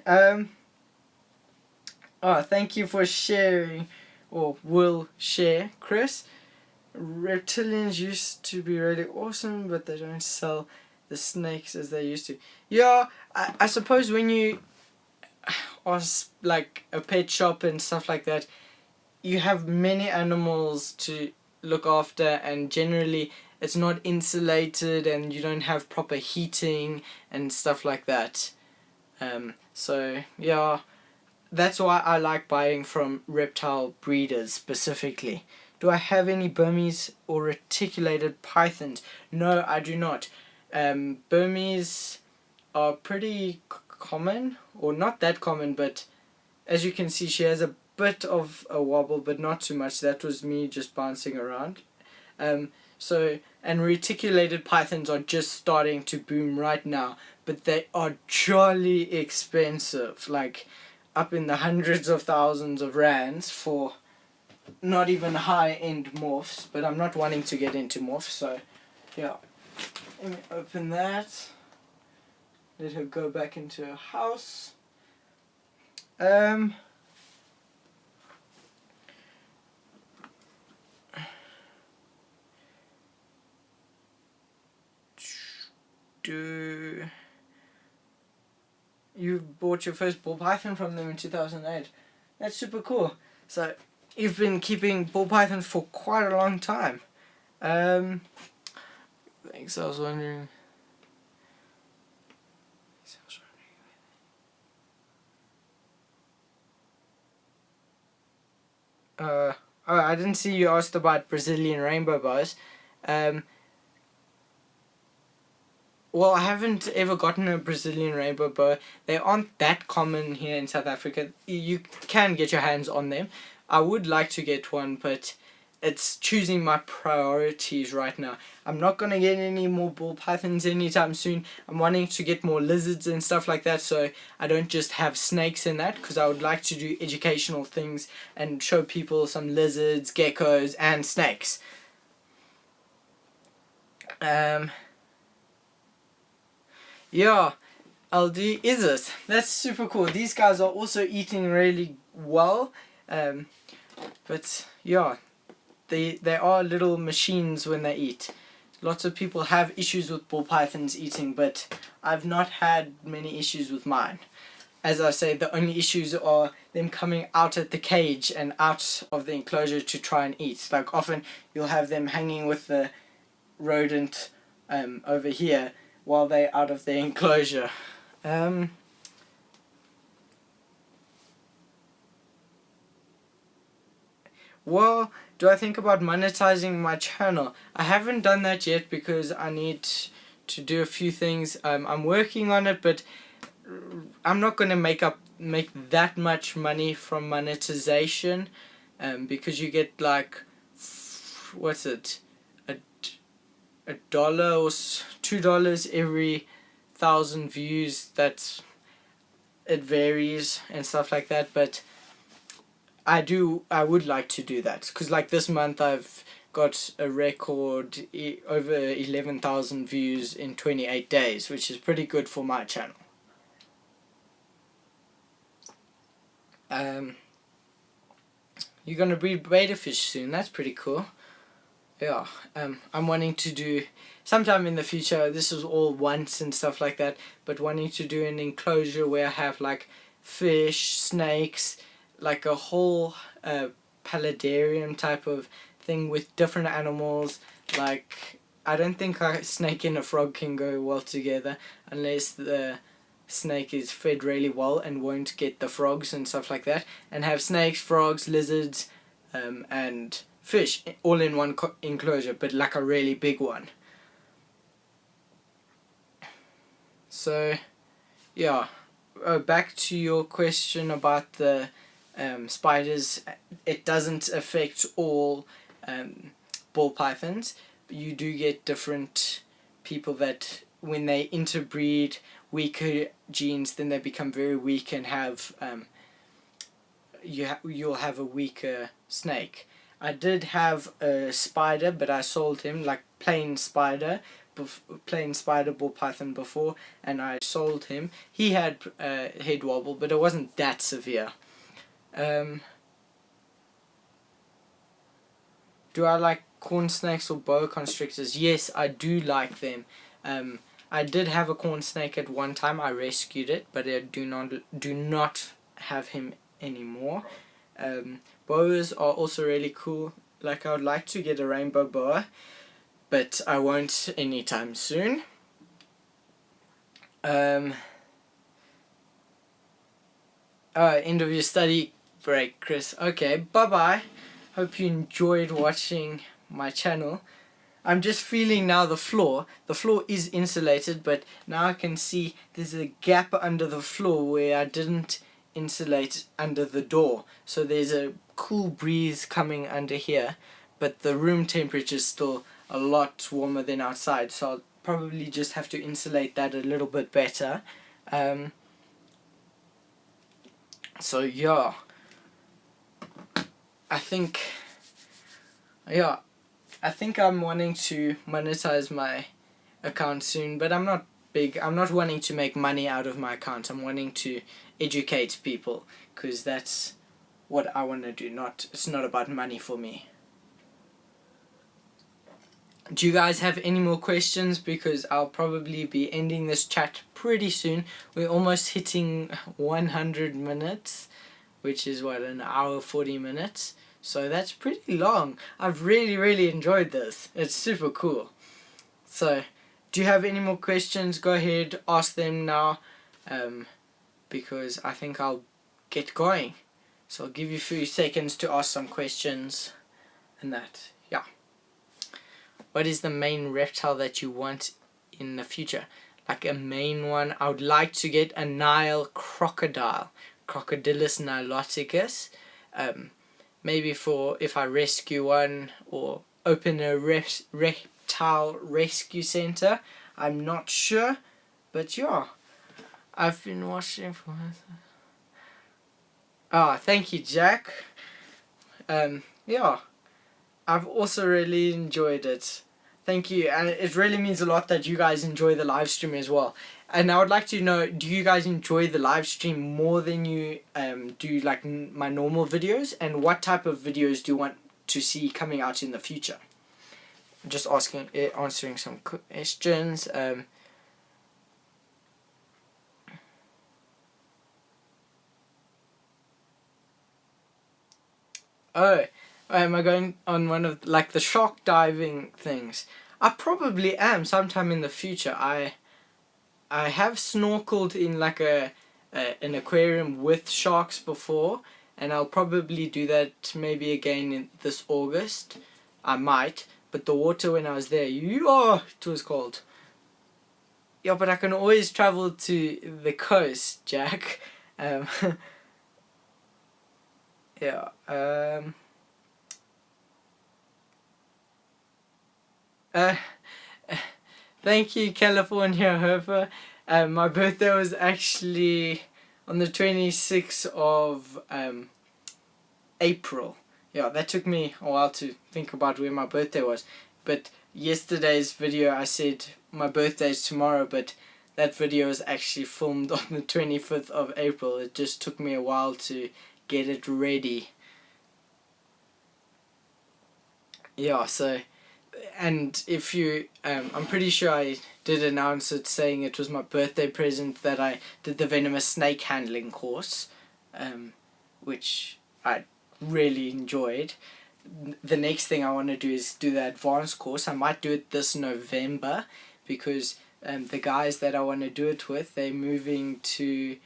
Thank you for sharing, or will share, Chris. Reptilians used to be really awesome, but they don't sell the snakes as they used to. Yeah, I suppose when you are like a pet shop and stuff like that, you have many animals to look after, and generally it's not insulated and you don't have proper heating and stuff like that. So yeah, that's why I like buying from reptile breeders specifically. Do I have any Burmese or reticulated pythons? No, I do not. Burmese are pretty common, or not that common, but as you can see, she has a bit of a wobble, but not too much. That was me just bouncing around. And reticulated pythons are just starting to boom right now, but they are jolly expensive, like up in the hundreds of thousands of rands for not even high-end morphs, but I'm not wanting to get into morphs, so yeah. Let me open that. Let her go back into her house. You bought your first ball python from them in 2008. That's super cool. So you've been keeping ball pythons for quite a long time. Thanks. I was wondering. I didn't see you asked about Brazilian rainbow bows. Well, I haven't ever gotten a Brazilian rainbow bow. They aren't that common here in South Africa. You can get your hands on them. I would like to get one, but it's choosing my priorities right now. I'm not going to get any more ball pythons anytime soon. I'm wanting to get more lizards and stuff like that, so I don't just have snakes in that, because I would like to do educational things and show people some lizards, geckos, and snakes. Yeah, LD is it. That's super cool. These guys are also eating really well. But yeah, they are little machines when they eat. Lots of people have issues with ball pythons eating, but I've not had many issues with mine. As I say, the only issues are them coming out at the cage and out of the enclosure to try and eat. Like often you'll have them hanging with the rodent over here while they're out of the enclosure. Yeah, Well, do I think about monetizing my channel? I haven't done that yet because I need to do a few things. I'm working on it, but I'm not going to make that much money from monetization, because you get like, what's it, a dollar or $2 every 1,000 views. That it varies and stuff like that, but I would like to do that, because like this month I've got a record over 11,000 views in 28 days, which is pretty good for my channel. You're gonna breed beta fish soon. That's pretty cool. Yeah. I'm wanting to do sometime in the future. This is all once and stuff like that, but wanting to do an enclosure where I have like fish, snakes, like a whole paludarium type of thing with different animals. Like, I don't think a snake and a frog can go well together unless the snake is fed really well and won't get the frogs and stuff like that, and have snakes, frogs, lizards, and fish all in one enclosure, but like a really big one. So yeah, back to your question about the spiders. It doesn't affect all ball pythons. You do get different people that when they interbreed weaker genes, then they become very weak and have you'll have a weaker snake. I did have a spider, but I sold him, like plain spider ball python before, and I sold him. He had head wobble, but it wasn't that severe. Do I like corn snakes or boa constrictors? Yes, I do like them. I did have a corn snake at one time. I rescued it, but I do not have him anymore. Boas are also really cool. Like, I would like to get a rainbow boa, but I won't anytime soon. End of your study break, Chris. Okay, bye-bye. Hope you enjoyed watching my channel. I'm just feeling now the floor. The floor is insulated, but now I can see there's a gap under the floor where I didn't insulate under the door. So there's a cool breeze coming under here, but the room temperature is still a lot warmer than outside, so I'll probably just have to insulate that a little bit better. So yeah, I think I'm wanting to monetize my account soon, but I'm not wanting to make money out of my account. I'm wanting to educate people, because that's what I want to do. It's not about money for me. Do you guys have any more questions? Because I'll probably be ending this chat pretty soon. We're almost hitting 100 minutes, which is what, an hour 40 minutes. So that's pretty long. I've really enjoyed this. It's super cool. So, do you have any more questions? Go ahead, ask them now, because I think I'll get going. So I'll give you a few seconds to ask some questions and that. Yeah. What is the main reptile that you want in the future? Like a main one, I would like to get a Nile crocodile, Crocodylus niloticus. Maybe for if I rescue one or open a reptile rescue center. I'm not sure, but yeah. I've been watching for... thank you, Jack. Yeah. I've also really enjoyed it. Thank you, and it really means a lot that you guys enjoy the live stream as well. And I would like to know, do you guys enjoy the live stream more than you do like my normal videos? And what type of videos do you want to see coming out in the future? Just answering some questions. Am I going on one of like the shark diving things? I probably am sometime in the future. I have snorkeled in like an aquarium with sharks before, and I'll probably do that maybe again in this August. I might, but the water when I was there, it was cold. Yeah, but I can always travel to the coast, Jack. Um, yeah. Uh, Thank you, California Hofer. My birthday was actually on the 26th of April. Yeah, that took me a while to think about where my birthday was. But yesterday's video I said my birthday is tomorrow, but that video was actually filmed on the 25th of April. It just took me a while to get it ready. Yeah, so, and if you, I'm pretty sure I did announce it saying it was my birthday present that I did the venomous snake handling course, which I really enjoyed. The next thing I want to do is do the advanced course. I might do it this November because the guys that I want to do it with, they're moving to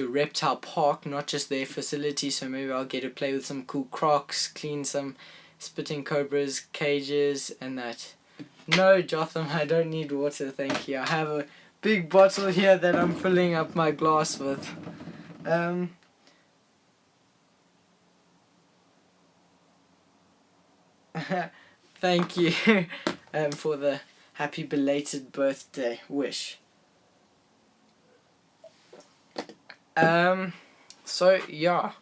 Reptile Park, not just their facility, so maybe I'll get to play with some cool crocs, clean some spitting cobras cages and that. No, Jotham, I don't need water, thank you. I have a big bottle here that I'm filling up my glass with. Thank you for the happy belated birthday wish. So yeah,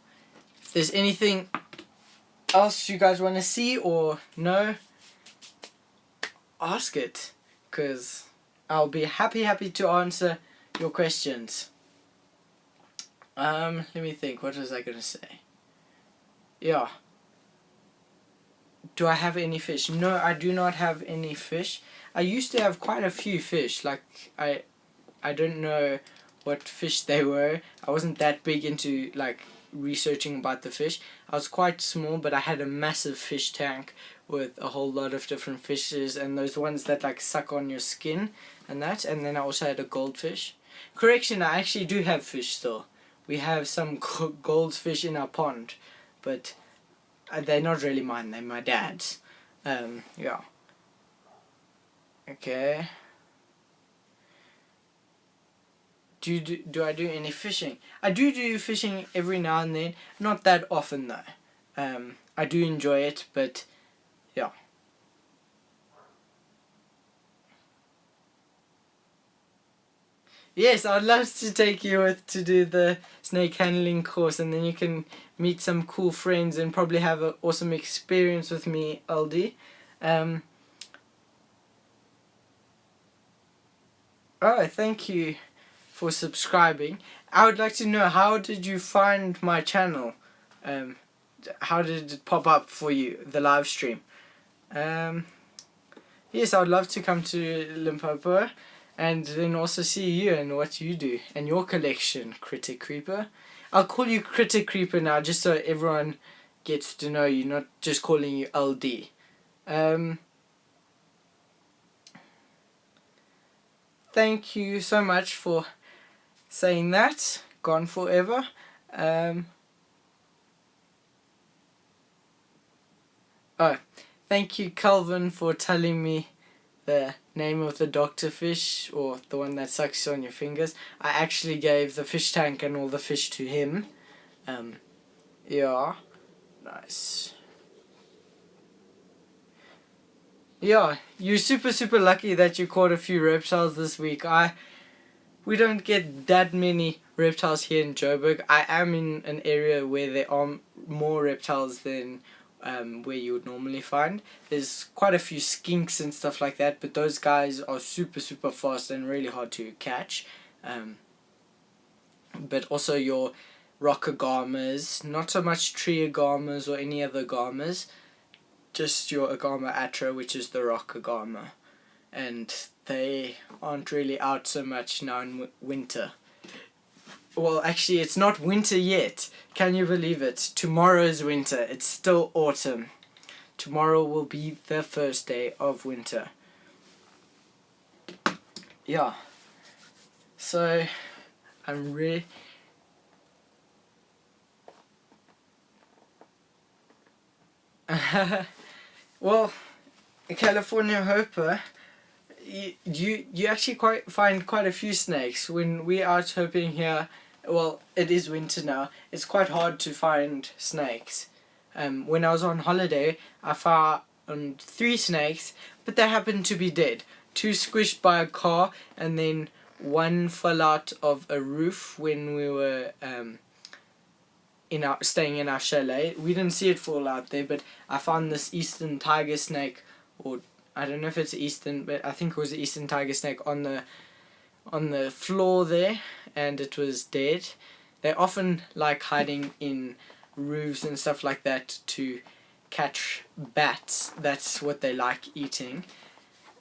if there's anything else you guys want to see or know, ask it, because I'll be happy to answer your questions. Let me think, what was I gonna say? Yeah. Do I have any fish? No, I do not have any fish. I used to have quite a few fish. Like, I don't know what fish they were. I wasn't that big into, like, researching about the fish. I was quite small, but I had a massive fish tank with a whole lot of different fishes, and those ones that, like, suck on your skin and that. And then I also had a goldfish. Correction, I actually do have fish still. We have some goldfish in our pond, but they're not really mine, they're my dad's. Yeah. Okay. Do I do any fishing? I do fishing every now and then. Not that often though. I do enjoy it, but yeah. Yes, I'd love to take you with to do the snake handling course, and then you can meet some cool friends and probably have an awesome experience with me, Aldi. Oh, thank you for subscribing. I would like to know, how did you find my channel? How did it pop up for you, the live stream? Yes, I would love to come to Limpopo and then also see you and what you do and your collection, Critic Creeper. I'll call you Critic Creeper now just so everyone gets to know you, not just calling you LD. Thank you so much for saying that. Gone forever. Oh, thank you, Calvin, for telling me the name of the doctor fish, or the one that sucks on your fingers. I actually gave the fish tank and all the fish to him. Yeah, nice. Yeah, you're super lucky that you caught a few reptiles this week. We don't get that many reptiles here in Joburg. I am in an area where there are more reptiles than where you would normally find. There's quite a few skinks and stuff like that, but those guys are super fast and really hard to catch. But also your rock agamas, not so much tree agamas or any other agamas, just your Agama atra, which is the rock agama. And they aren't really out so much now in winter. Well, actually, it's not winter yet. Can you believe it? Tomorrow's winter. It's still autumn. Tomorrow will be the first day of winter. Yeah. So, I'm Well, a California Hoper, you actually find quite a few snakes when we're out hopping here. Well, it is winter now. It's quite hard to find snakes. When I was on holiday, I found 3 snakes, but they happened to be dead. 2 squished by a car, and then 1 fell out of a roof when we were staying in our chalet. We didn't see it fall out there, but I found this eastern tiger snake, or I don't know if it's eastern, but I think it was the eastern tiger snake on the floor there, and it was dead. They often like hiding in roofs and stuff like that to catch bats. That's what they like eating,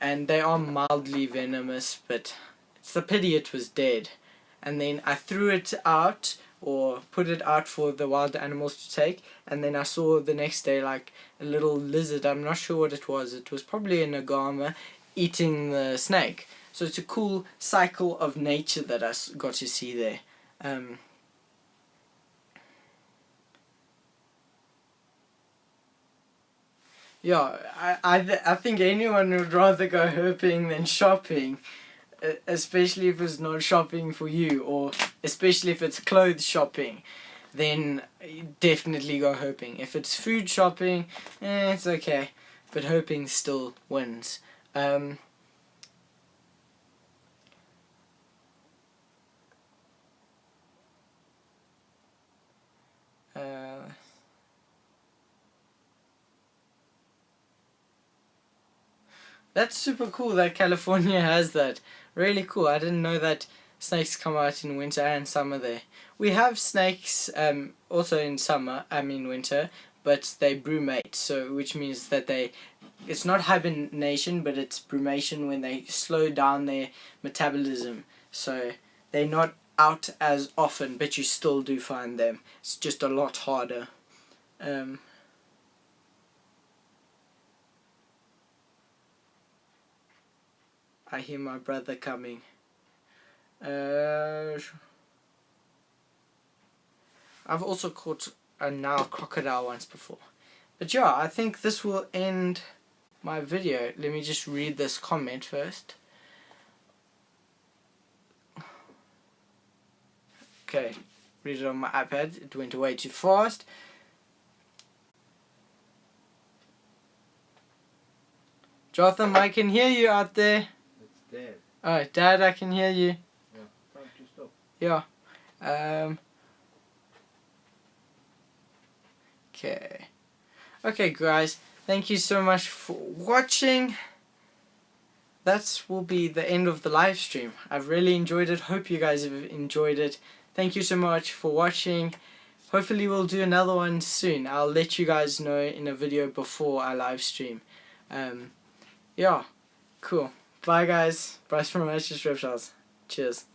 and they are mildly venomous, but it's a pity it was dead. And then I threw it out, or put it out for the wild animals to take, and then I saw the next day like a little lizard, I'm not sure what it was probably an agama, eating the snake. So it's a cool cycle of nature that I got to see there. Yeah, I think anyone would rather go herping than shopping, especially if it's not shopping for you, or especially if it's clothes shopping, then definitely go herping. If it's food shopping, it's okay, but herping still wins. That's super cool that California has that. Really cool. I didn't know that snakes come out in winter and summer there. We have snakes also in summer, winter, but they brumate, so which means that it's not hibernation, but it's brumation when they slow down their metabolism. So they're not out as often, but you still do find them. It's just a lot harder. I hear my brother coming. I've also caught a Nile crocodile once before. But yeah, I think this will end my video. Let me just read this comment first. Okay, read it on my iPad. It went way too fast. Jotham, I can hear you out there. It's dead. Oh, Dad, I can hear you. Yeah, time to stop. Yeah. Okay. Okay, guys. Thank you so much for watching. That will be the end of the live stream. I've really enjoyed it. Hope you guys have enjoyed it. Thank you so much for watching. Hopefully we'll do another one soon. I'll let you guys know in a video before I live stream. Yeah, cool. Bye guys. Bryce from Righteous Reptiles. Cheers.